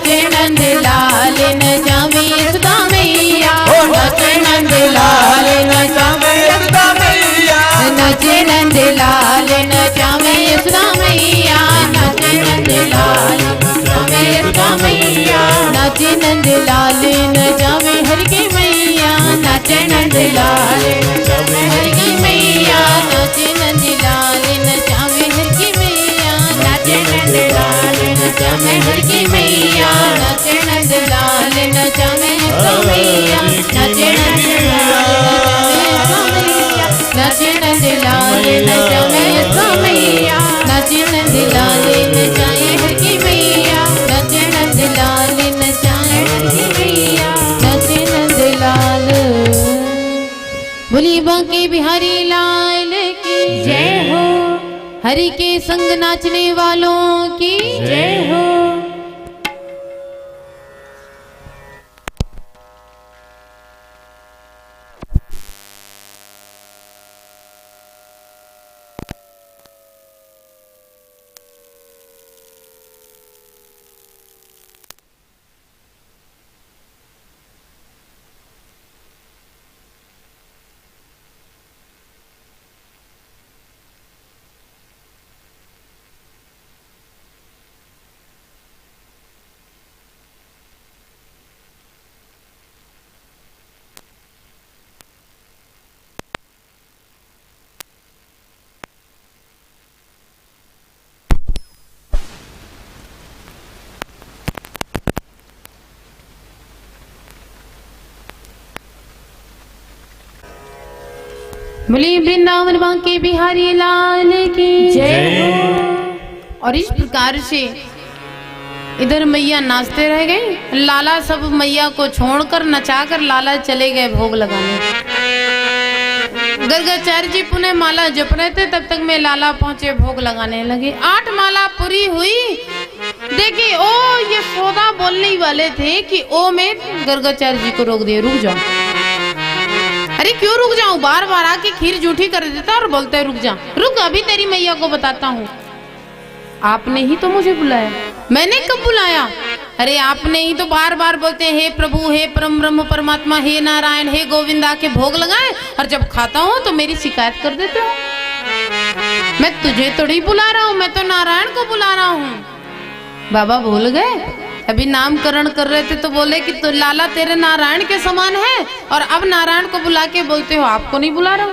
नचे नंद लाल नचावे यशोदा मैया नचे नंद लाल नचावे यशोदा मैया नचे नंद लाल नचावे यशोदा मैया नचे नंद लाल नचावे यशोदा मैया नचे नंद लाल नचावे हर की मैया नचे नंद लाल नचावे हर की मैया नचे नंद लाल नचावे हर की मैया नचे नंद लाल नचावे हर की मैया नचे नंद लाल नचावे यशोदा मैया नचे नंद लाल नचे नंद लाल नचावे यशोदा मैया नचे नंद लाल नचाए हर की मैया नचे नंद लाल नचाए हर की मैया नचे नंद लाल। बोली बांके बिहारी लाल की जय हो हरि के संग नाचने वालों की जय हो। बोली वृंदावन बांके बिहारी लाल की जय हो। और इस प्रकार से इधर मैया नाचते रह गई। लाला सब मैया को छोड़कर नचाकर लाला चले गए भोग लगाने। गर्गाचार्य जी पुनः माला जप रहे थे, तब तक में लाला पहुंचे भोग लगाने लगे। 8 माला पूरी हुई। देखिए ओ ये सौदा बोलने ही वाले थे कि ओ में गर्गाचार्य जी को रोक दिए, रुक जाओ। अरे क्यों रुक जाऊं, बार बार आके खीर जूठी कर देता और बोलते है रुक जा। रुक, अभी तेरी मैया को बताता हूँ। आपने ही तो मुझे बुलाया, मैंने कब बुलाया? अरे आपने ही तो बार बार बोलते हे प्रभु, हे परम ब्रह्म परमात्मा, हे नारायण, हे गोविंद आके भोग लगाए, और जब खाता हूँ तो मेरी शिकायत कर देते हो। मैं तुझे थोड़ी बुला रहा हूँ, मैं तो नारायण को बुला रहा हूँ। बाबा भूल गए? अभी नामकरण कर रहे थे तो बोले कि तो लाला तेरे नारायण के समान है, और अब नारायण को बुला के बोलते हो आपको नहीं बुला रहा।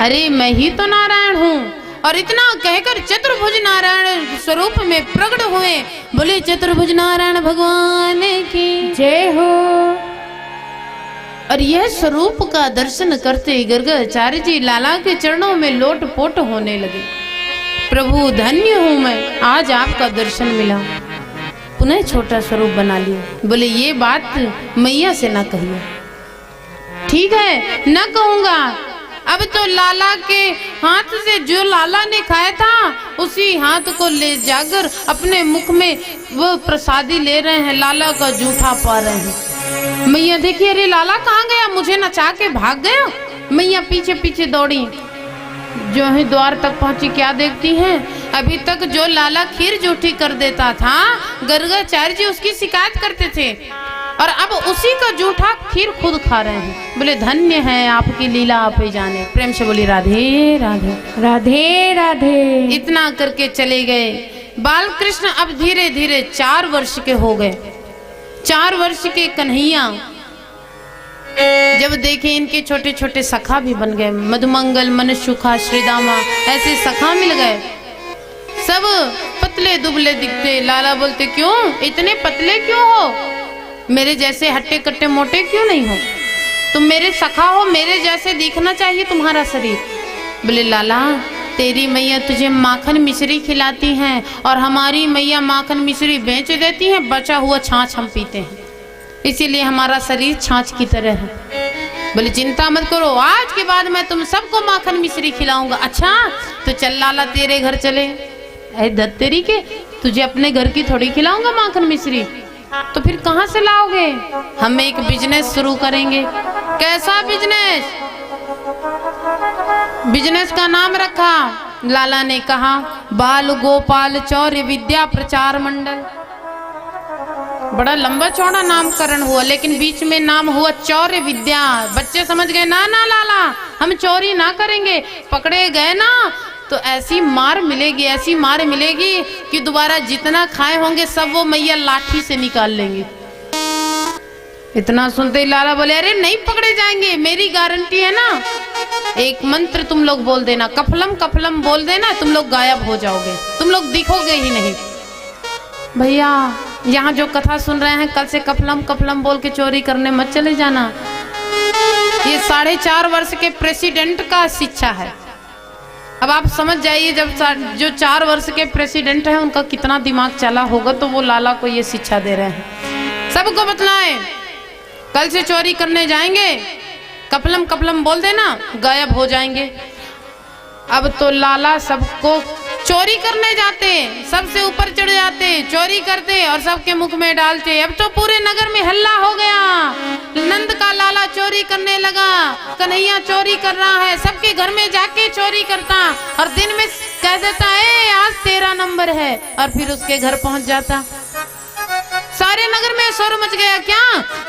अरे मैं ही तो नारायण हूँ। और इतना कहकर चतुर्भुज नारायण स्वरूप में प्रकट हुए। बोले चतुर्भुज नारायण भगवान की जय हो। और यह स्वरूप का दर्शन करते गर्गाचार्य जी लाला के चरणों में लोट पोट होने लगे। प्रभु धन्य हूँ मैं, आज आपका दर्शन मिला। पुनः छोटा स्वरूप बना लिया। बोले ये बात मैया से ना कहिए। ठीक है ना कहूंगा। अब तो लाला के हाथ से जो लाला ने खाया था उसी हाथ को ले जाकर अपने मुख में वो प्रसादी ले रहे हैं, लाला का जूठा पा रहे हैं। मैया देखिए, अरे लाला कहाँ गया, मुझे नचा के भाग गया। मैया पीछे पीछे दौड़ी, जो है द्वार तक पहुंची, क्या देखती हैं? अभी तक जो लाला खीर जूठी कर देता था गर्गाचार्य जी उसकी शिकायत करते थे, और अब उसी का जूठा खीर खुद खा रहे हैं। बोले धन्य है आपकी लीला, आप ही जाने। प्रेम से बोली राधे राधे राधे राधे। इतना करके चले गए। बाल कृष्ण अब धीरे धीरे 4 वर्ष के हो गए। 4 वर्ष के कन्हैया जब देखे इनके छोटे छोटे सखा भी बन गए। मधुमंगल, मनसुखा, श्रीदामा, ऐसे सखा मिल गए। सब पतले दुबले दिखते। लाला बोलते क्यों इतने पतले क्यों हो, मेरे जैसे हट्टे कट्टे मोटे क्यों नहीं हो? तुम मेरे सखा हो, मेरे जैसे दिखना चाहिए तुम्हारा शरीर। बोले लाला तेरी मैया तुझे माखन मिश्री खिलाती हैं, और हमारी मैया माखन मिश्री बेच देती हैं, बचा हुआ छाछ हम पीते हैं, इसीलिए हमारा शरीर छाछ की तरह है। बोले चिंता मत करो, आज के बाद मैं तुम सबको माखन मिश्री खिलाऊंगा। अच्छा तो चल लाला तेरे घर चले। अरे दत्तेरी के, तुझे अपने घर की थोड़ी खिलाऊंगा माखन मिश्री, तो फिर कहाँ से लाओगे? हम एक बिजनेस शुरू करेंगे। कैसा बिजनेस? बिजनेस का नाम रखा लाला ने कहा बाल गोपाल चौर्य विद्या प्रचार मंडल। बड़ा लंबा चौड़ा नामकरण हुआ, लेकिन बीच में नाम हुआ चौर्य विद्या। बच्चे समझ गए ना ना लाला हम चोरी ना करेंगे, पकड़े गए ना तो ऐसी मार मिलेगी, ऐसी मार मिलेगी कि दोबारा जितना खाए होंगे सब वो मैया लाठी से निकाल लेंगे। इतना सुनते ही लाला बोले अरे नहीं पकड़े जाएंगे, मेरी गारंटी है ना। एक मंत्र तुम लोग बोल देना, कफलम कफलम बोल देना, तुम लोग गायब हो जाओगे, तुम लोग दिखोगे ही नहीं। भैया यहाँ जो कथा सुन रहे हैं कल से कफलम कफलम बोल के चोरी करने मत चले जाना। ये 4.5 वर्ष के प्रेसिडेंट का शिक्षा है। अब आप समझ जाइए जब जो 4 वर्ष के प्रेसिडेंट हैं उनका कितना दिमाग चला होगा, तो वो लाला को ये शिक्षा दे रहे हैं। सबको बतलाएं कल से चोरी करने जाएंगे, कपलम कपलम बोल देना, गायब हो जाएंगे। अब तो लाला सबको चोरी करने जाते, सबसे ऊपर चढ़ जाते, चोरी करते और सबके मुख में डालते। अब तो पूरे नगर में हल्ला हो गया, नंद का लाला चोरी करने लगा, कन्हैया चोरी कर रहा है, सबके घर में जाके चोरी करता और दिन में कह देता है आज 13 नंबर है, और फिर उसके घर पहुंच जाता। सारे नगर में शोर मच गया क्या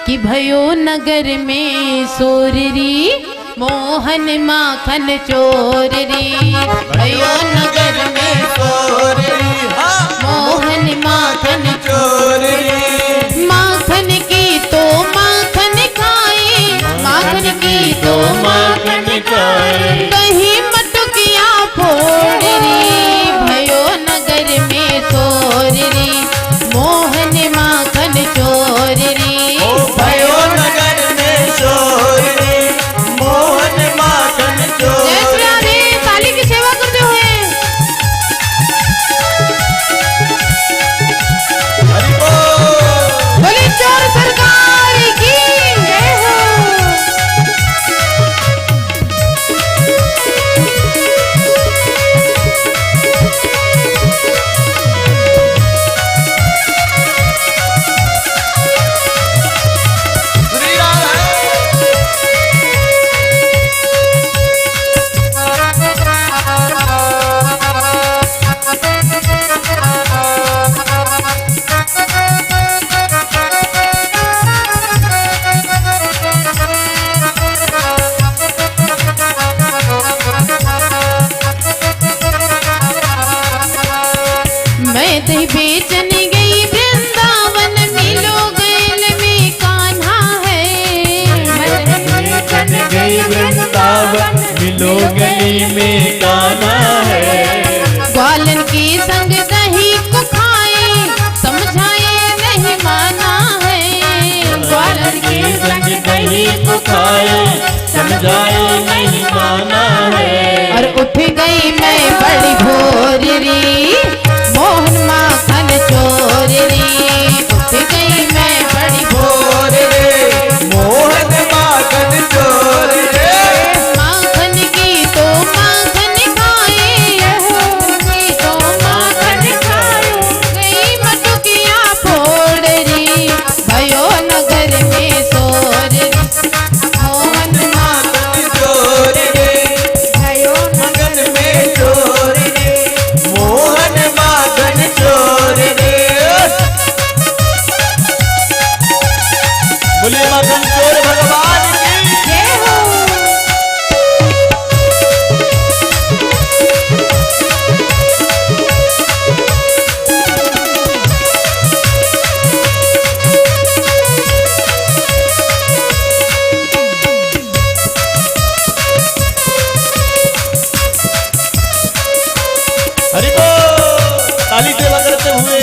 कि भयो नगर में शोररी मोहन माखन चोररी, भयो नगर में चोररी मोहन माखन चोररी, माखन की तो माखन खाए, माखन की तो माखन खाए, कहीं मटुकिया फोड़री, भयो नगर में शोररी मोहन माखन चोररी, ओ भयो नगर में चोररी मोहन माखन जय चोररी। श्री राधे। काली की सेवा करते हुए हरि बोल। बोले चोर सरकार की जय हो। श्री राधे। मैं दही बेचन गई वृंदावन, मिलो गैल में कान्हा है। बन गई वृंदावन, मिलो गली में कान्हा है। ग्वालन के संग दही को खाए, समझाए नहीं माना है। ग्वालन के संग दही को खाए, समझाए नहीं माना है। और उठ गई मैं बड़ी भोररी, मोहन माखन चोररी, उठ गई मैं बड़ी चोर रे मोहन माखन चोर रे, माखन की तो माखन खाए, की तो माखन खाए, गई मटुकिया फोड़री, भयो नगर में सोररी, मोहन माखन चोर रे, भयो मगन में चोर रे, मोहन माखन चोर रे। बोले माखन चोर भगवान की जय हो। हरि बोल। काली सेवा करते हुए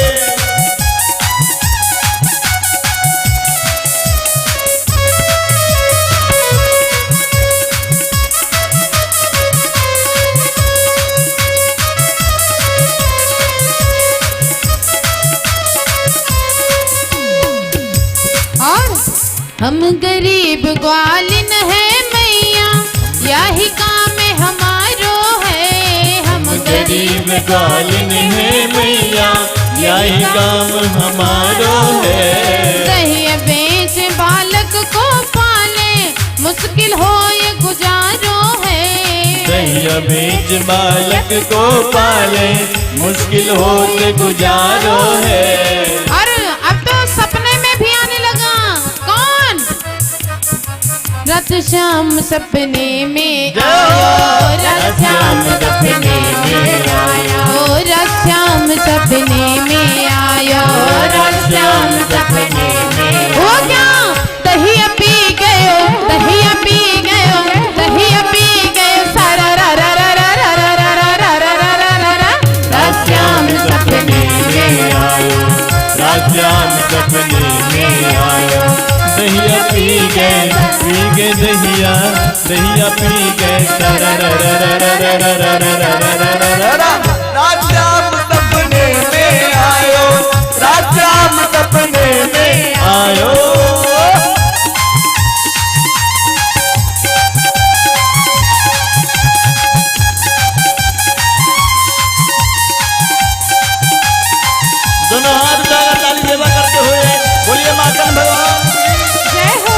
और हम गरीब ग्वालिन है मैया, यही काम हमारो है। हम गरीब गालिन है मैया, यही काम हमारो है। दही बेच बालक को पाले, मुश्किल हो ये गुजारो है। दहिया बेच बालक को पाले, मुश्किल होते गुजारो है। और अब तो सपने में रात शाम सपने में जय आयो, हो। रात शाम सपने में आयो, रात शाम सपने में आयो, रात शाम सपने में। हो क्या दहिया पी गयो, दहिया पी गयो, दहिया पी गयो सारा रा रा रा रा रा रा रा रा रा रा रा रा रा। रात शाम सपने में आयो, रात श्याम सपने में आयो, दहिया पी गए दहिया, दहिया पी गए रा रा रा रा रा रा रा रा रा रा रा रा रा। रात श्याम सपने में आयो, रात श्याम सपने में आयो। दोनों हाथ उठाकर ताली सेवा करते हुए बोलिए माखन भगवान जय हो।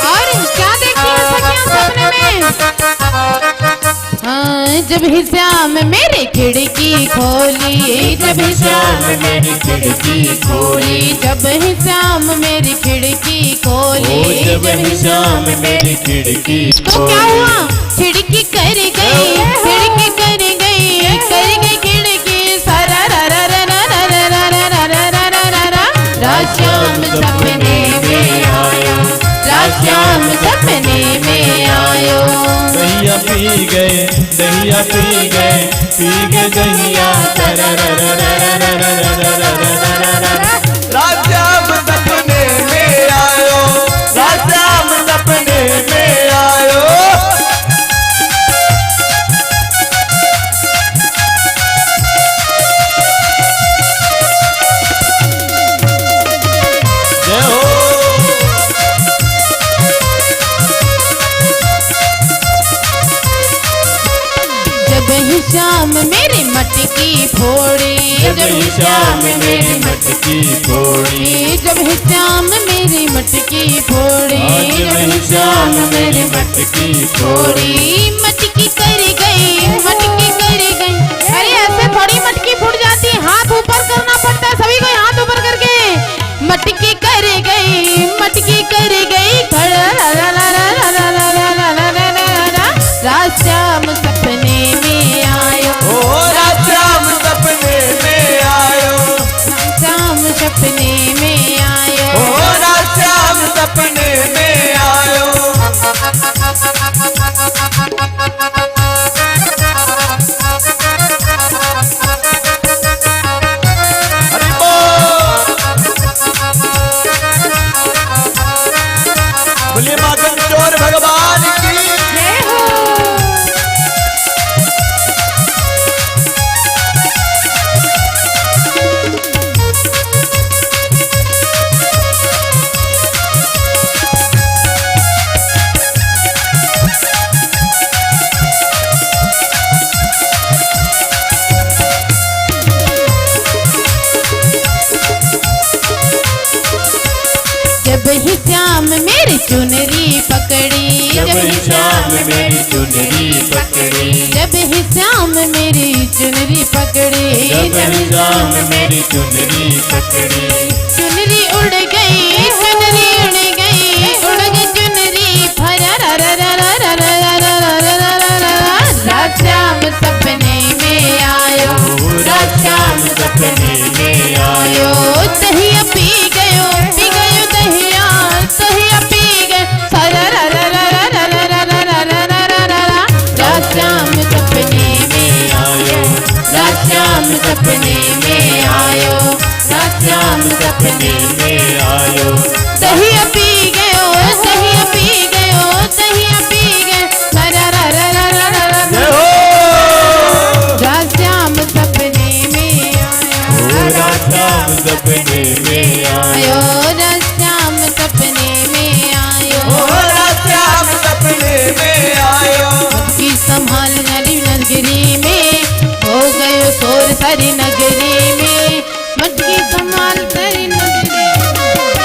और क्या देखी है सखियां सपने में? हाँ, जब ही श्याम मेरी खिड़की खोली, जब ही श्याम मेरी खिड़की खोली, जब ही श्याम मेरी खिड़की खोली, जब ही श्याम मेरी खिड़की तो क्या हुआ? खिड़की कर गई, खिड़की कर गई, कर गई खिड़की सारा रा रा रा रा रा रा रा रा रा रा रा रा रा। रात श्याम सपने में आयो, रात श्याम सपने में आयो। दहिया पी गए दहिया पी गए दहिया रा रा रा रा रा रा रा रा रा रा रा रा रा। रात श्याम सपने में आयो, रात श्याम सपने में आयो। जय हो। जब ही श्याम मेरी मटकी फोड़ी, जब ही श्याम मेरी मटकी फोड़ी, जब ही श्याम मेरी मटकी फोड़ी, जब ही श्याम मेरी मटकी फोड़ी। फोड़ी मटकी कर गई, मटकी कर गई। अरे ऐसे थोड़ी मटकी फूट जाती है, हाथ ऊपर करना पड़ता है सभी को, हाथ ऊपर करके मटकी कर गई, मटकी कर गई। रात श्याम सपने में आयो, ओ रात श्याम सपने में आयो, श्याम सपने में आयो। ओ रात श्याम सपने में आयो। हरि बोल। बोलिए माखन चोर भगवान की जय हो। जब ही श्याम मेरी चुनरी पकड़ी, जब ही श्याम मेरी चुनरी पकड़ी, जब ही श्याम मेरी चुनरी पकड़ी, जब ही श्याम मेरी चुनरी पकड़ी। चुनरी उड़ गई, चुनरी उड़ गई, उड़ गई चुनरी फरा रा रा रा रा रा रा रा रा रा रा रा रा रा। रात श्याम सपने में आयो, रात श्याम सपने में आयो। दहिया पी गयो, पी गयो दहिया, दहिया पी गए सारा रा रा रा रा रा रा रा रा रा रा रा रा रा। रात श्याम सपने में आयो, रात श्याम सपने में आयो, रात श्याम सपने में आयो। दहिया पी गयो, दहिया पी गयो, दहिया पी गए सारा रा रा रा रा रा रा। जय हो। रात श्याम सपने में आयो, रात श्याम सपने में आयो, आयो रात श्याम सपने में आयो। ओ रात श्याम सपने में आयो। की संभाल नरी नगरी में हो गयो शोर सारी नगरी में, मटकी संभाल सारी नगरी में।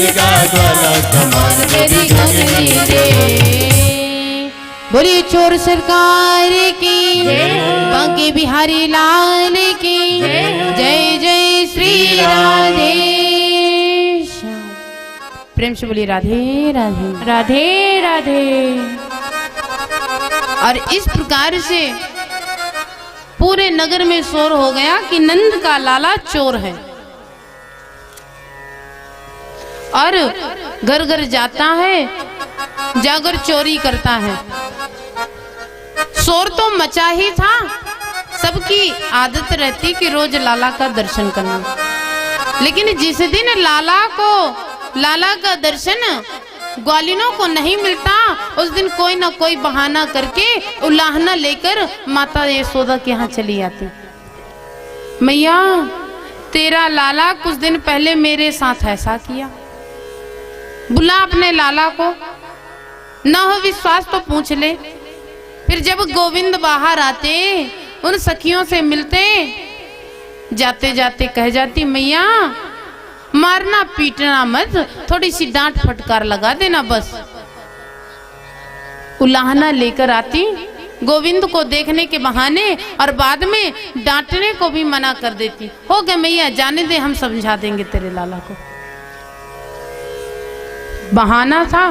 लगा ग्वाला कमाल मेरी घंगरी रे। बोली चोर सरकार की बांके बिहारी लाल की जय जय श्री राधे श्याम। प्रेम से बोली राधे राधे राधे राधे। और इस प्रकार से पूरे नगर में शोर हो गया कि नंद का लाला चोर है और घर घर जाता है, जाकर चोरी करता है। शोर तो मचा ही था, सबकी आदत रहती कि रोज लाला का दर्शन करना। लेकिन जिस दिन लाला का दर्शन ग्वालिनों को नहीं मिलता, उस दिन कोई ना कोई बहाना करके उलाहना लेकर माता यशोदा के यहाँ चली आती। मैया तेरा लाला कुछ दिन पहले मेरे साथ ऐसा किया, बुला अपने लाला को, ना हो विश्वास तो पूछ ले। फिर जब गोविंद बाहर आते, उन सखियों से मिलते, जाते जाते कह जाती मैया मारना पीटना मत, थोड़ी सी डांट फटकार लगा देना बस। उलाहना लेकर आती गोविंद को देखने के बहाने और बाद में डांटने को भी मना कर देती। हो गए मैया जाने दे, हम समझा देंगे तेरे लाला को। बहाना था,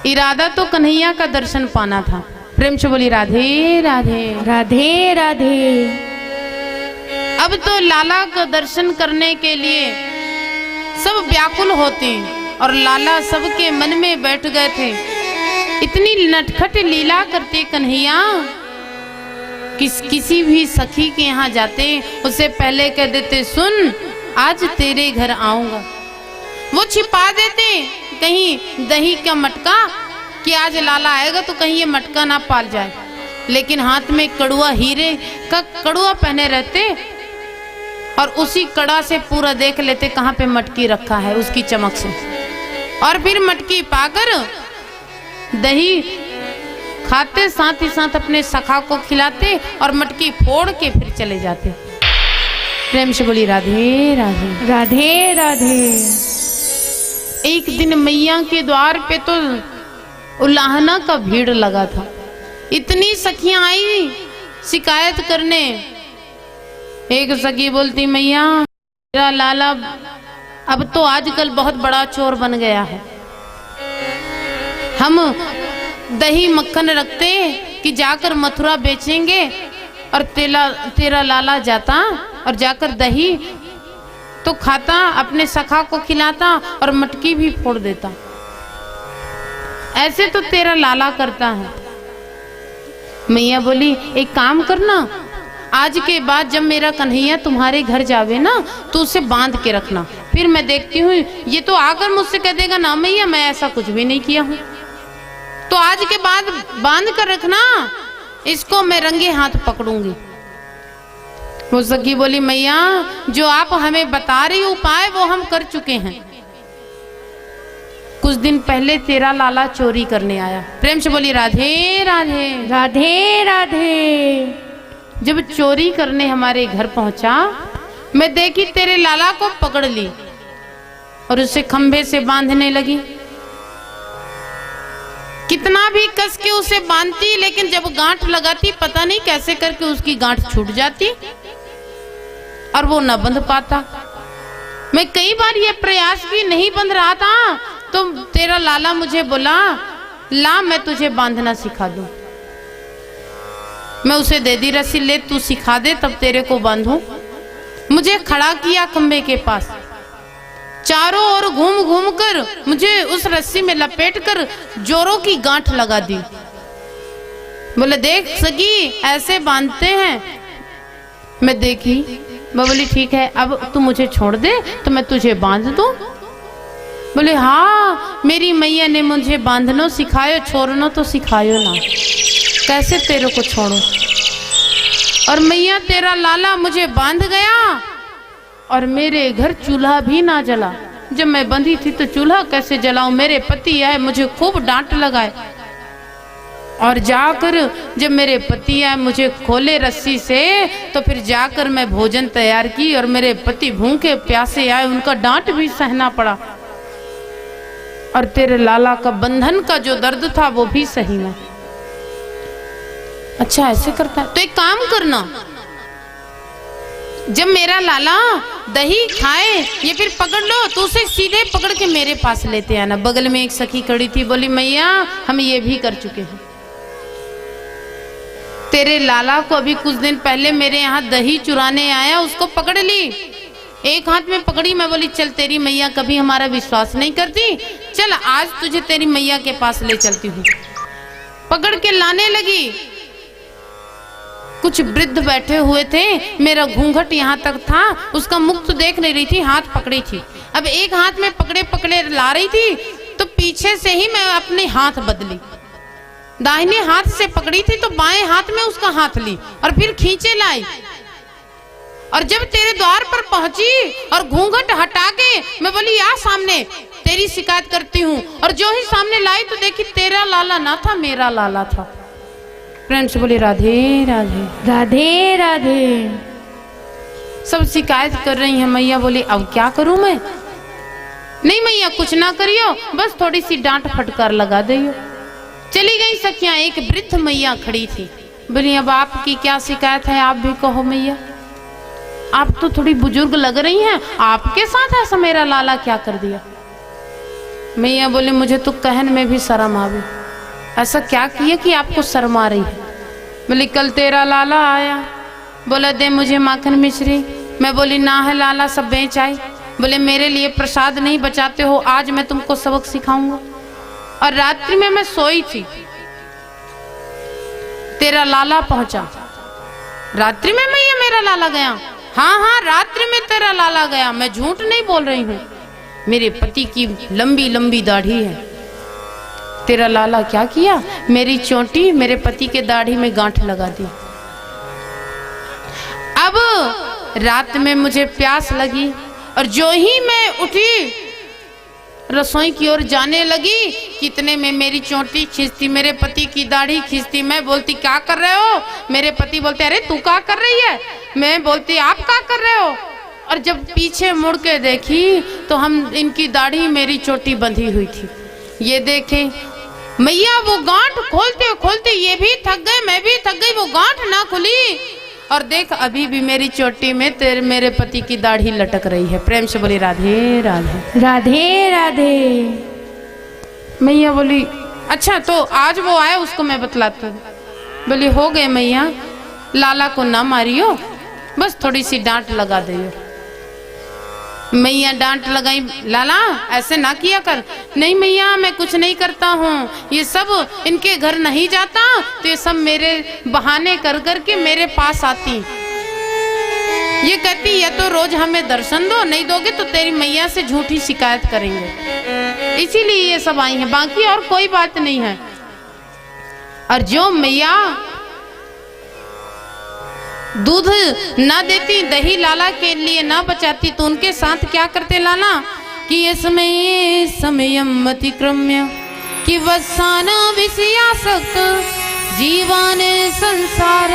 इरादा तो कन्हैया का दर्शन पाना था। प्रेम से बोली राधे राधे राधे राधे। अब तो लाला का दर्शन करने के लिए सब व्याकुल होते और लाला सबके मन में बैठ गए थे। इतनी नटखट लीला करते कन्हैया, किसी भी सखी के यहाँ जाते उससे पहले कह देते सुन आज तेरे घर आऊंगा। वो छिपा देते कहीं दही का मटका कि आज लाला आएगा तो कहीं ये मटका ना पाल जाए। लेकिन हाथ में कड़ुआ, हीरे का कड़ुआ पहने रहते और उसी कड़ा से पूरा देख लेते कहाँ पे मटकी रखा है उसकी चमक से। और फिर मटकी पाकर दही खाते, साथ ही साथ अपने सखा को खिलाते और मटकी फोड़ के फिर चले जाते। प्रेम से बोली राधे राधे राधे राधे। एक दिन मैया के द्वार पे तो उलाहना का भीड़ लगा था। इतनी सखियां आई शिकायत करने। एक सखी बोलती मैया मेरा लाला अब तो आजकल बहुत बड़ा चोर बन गया है। हम दही मक्खन रखते कि जाकर मथुरा बेचेंगे और तेरा लाला जाता और जाकर दही तो खाता, अपने सखा को खिलाता और मटकी भी फोड़ देता। ऐसे तो तेरा लाला करता है। मैया बोली एक काम करना, आज के बाद जब मेरा कन्हैया तुम्हारे घर जावे ना तो उसे बांध के रखना। फिर मैं देखती हूँ ये तो आकर मुझसे कह देगा ना मैया मैं ऐसा कुछ भी नहीं किया हूँ, तो आज के बाद बांध कर रखना, इसको मैं रंगे हाथ पकड़ूंगी। वो सखी बोली मैया जो आप हमें बता रही उपाय वो हम कर चुके हैं। कुछ दिन पहले तेरा लाला चोरी करने आया। प्रेम से बोली राधे राधे राधे राधे। जब चोरी करने हमारे घर पहुंचा, मैं देखी तेरे लाला को पकड़ ली और उसे खंभे से बांधने लगी। कितना भी कस के उसे बांधती, लेकिन जब गांठ लगाती पता नहीं कैसे करके उसकी गांठ छूट जाती और वो न बंध पाता। मैं कई बार ये प्रयास भी नहीं बंध रहा था तो तेरा लाला मुझे बोला ला मैं तुझे बांधना सिखा दूं। मैं उसे दे दी रस्सी, ले तू सिखा दे तब तेरे को बांधूं। मुझे खड़ा किया खंबे के पास, चारों ओर घूम घूम कर मुझे उस रस्सी में लपेट कर जोरों की गांठ लगा दी। बोले देख सगी ऐसे बांधते हैं। मैं देखी, मैं बोली ठीक है अब तू मुझे छोड़ दे तो मैं तुझे बांध दूं। बोले हाँ मेरी मैया ने मुझे बांधनो सिखायो, छोड़नो तो सिखायो ना, कैसे तेरे को छोड़ो। और मैया तेरा लाला मुझे बांध गया और मेरे घर चूल्हा भी ना जला। जब मैं बंधी थी तो चूल्हा कैसे जलाऊं, मेरे पति आए मुझे खूब डांट लगाए। और जाकर जब मेरे पति आए मुझे खोले रस्सी से, तो फिर जाकर मैं भोजन तैयार की और मेरे पति भूखे प्यासे आए, उनका डांट भी सहना पड़ा और तेरे लाला का बंधन का जो दर्द था वो भी सही में। अच्छा ऐसे करता है तो एक काम करना, जब मेरा लाला दही खाए ये फिर पकड़ लो तो उसे सीधे पकड़ के मेरे पास लेते आना। बगल में एक सखी खड़ी थी, बोली मैया हम ये भी कर चुके हैं। तेरे लाला को अभी कुछ दिन पहले मेरे यहाँ दही चुराने आया, उसको पकड़ ली, एक हाथ में पकड़ी। मैं बोली चल तेरी मैया कभी हमारा विश्वास नहीं करती, चल आज तुझे तेरी मैया के पास ले चलती हूँ। पकड़ के लाने लगी। कुछ वृद्ध बैठे हुए थे, मेरा घूंघट यहाँ तक था, उसका मुख तो देख नहीं रही थी, हाथ पकड़ी थी। अब एक हाथ में पकड़े पकड़े ला रही थी तो पीछे से ही मैं अपने हाथ बदली, दाहिने हाथ से पकड़ी थी तो बाएं हाथ में उसका हाथ ली और फिर खींचे लाई। और जब तेरे द्वार पर पहुंची और घूंघट हटा के मैं बोली आ सामने, तेरी शिकायत करती हूँ। और जो ही सामने लाई तो देखी तेरा लाला ना था, मेरा लाला था। प्रेम से बोली राधे राधे राधे राधे। सब शिकायत कर रही है। मैया बोली अब क्या करूं मैं? नहीं मैया कुछ ना करियो, बस थोड़ी सी डांट फटकार लगा दियो। चली गई सखियां। एक वृद्ध मैया खड़ी थी, बोली अब आपकी क्या शिकायत है, आप भी कहो मैया। आप तो थोड़ी बुजुर्ग लग रही हैं, आपके साथ ऐसा मेरा लाला क्या कर दिया? मैया बोली मुझे तो कहन में भी शर्म आवे, ऐसा क्या किया कि आपको शर्म आ रही है? बोली कल तेरा लाला आया, बोला दे मुझे माखन मिश्री। मैं बोली ना है लाला, सब बेच आई। बोले मेरे लिए प्रसाद नहीं बचाते हो, आज मैं तुमको सबक सिखाऊंगा। और रात्रि में मैं सोई थी, तेरा लाला पहुंचा। रात्रि में मैया मेरा लाला गया? हाँ हाँ रात्रि में तेरा लाला गया, मैं झूठ नहीं बोल रही हूँ। मेरे पति की लंबी लंबी दाढ़ी है। तेरा लाला क्या किया, मेरी चोटी मेरे पति के दाढ़ी में गांठ लगा दी। अब रात में मुझे प्यास लगी और जो ही मैं उठी रसोई की ओर जाने लगी, कितने में मेरी चोटी खींचती, मेरे पति की दाढ़ी खींचती। मैं बोलती क्या कर रहे हो? मेरे पति बोलते अरे तू क्या कर रही है? मैं बोलती आप क्या कर रहे हो? और जब पीछे मुड़ के देखी तो हम इनकी दाढ़ी मेरी चोटी बंधी हुई थी। ये देखे मैया वो गांठ खोलते खोलते ये भी थक गए, मैं भी थक गई, वो गांठ ना खुली। और देख अभी भी मेरी चोटी में तेरे मेरे पति की दाढ़ी लटक रही है। प्रेम से बोली राधे राधे राधे राधे। मैया बोली अच्छा तो आज वो आए उसको मैं बतलाता हूँ। बोली हो गए मैया, लाला को ना मारियो, बस थोड़ी सी डांट लगा दियो। मैया डांट लगाई, लाला ऐसे ना किया कर। नहीं मैया मैं कुछ नहीं करता हूँ, ये सब इनके घर नहीं जाता तो ये सब मेरे बहाने कर कर के मेरे पास आती। ये कहती या तो रोज हमें दर्शन दो, नहीं दोगे तो तेरी मैया से झूठी शिकायत करेंगे, इसीलिए ये सब आई हैं, बाकी और कोई बात नहीं है। और जो मैया दूध ना देती, दही लाला के लिए ना बचाती, तो उनके साथ क्या करते लाला कि ये समयम अतिक्रम्य कि वसाना विषयासक्त जीवन संसार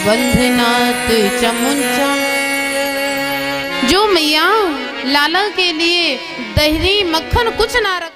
बंधनात् चमुंचा। जो मैया लाला के लिए दही मक्खन कुछ ना रख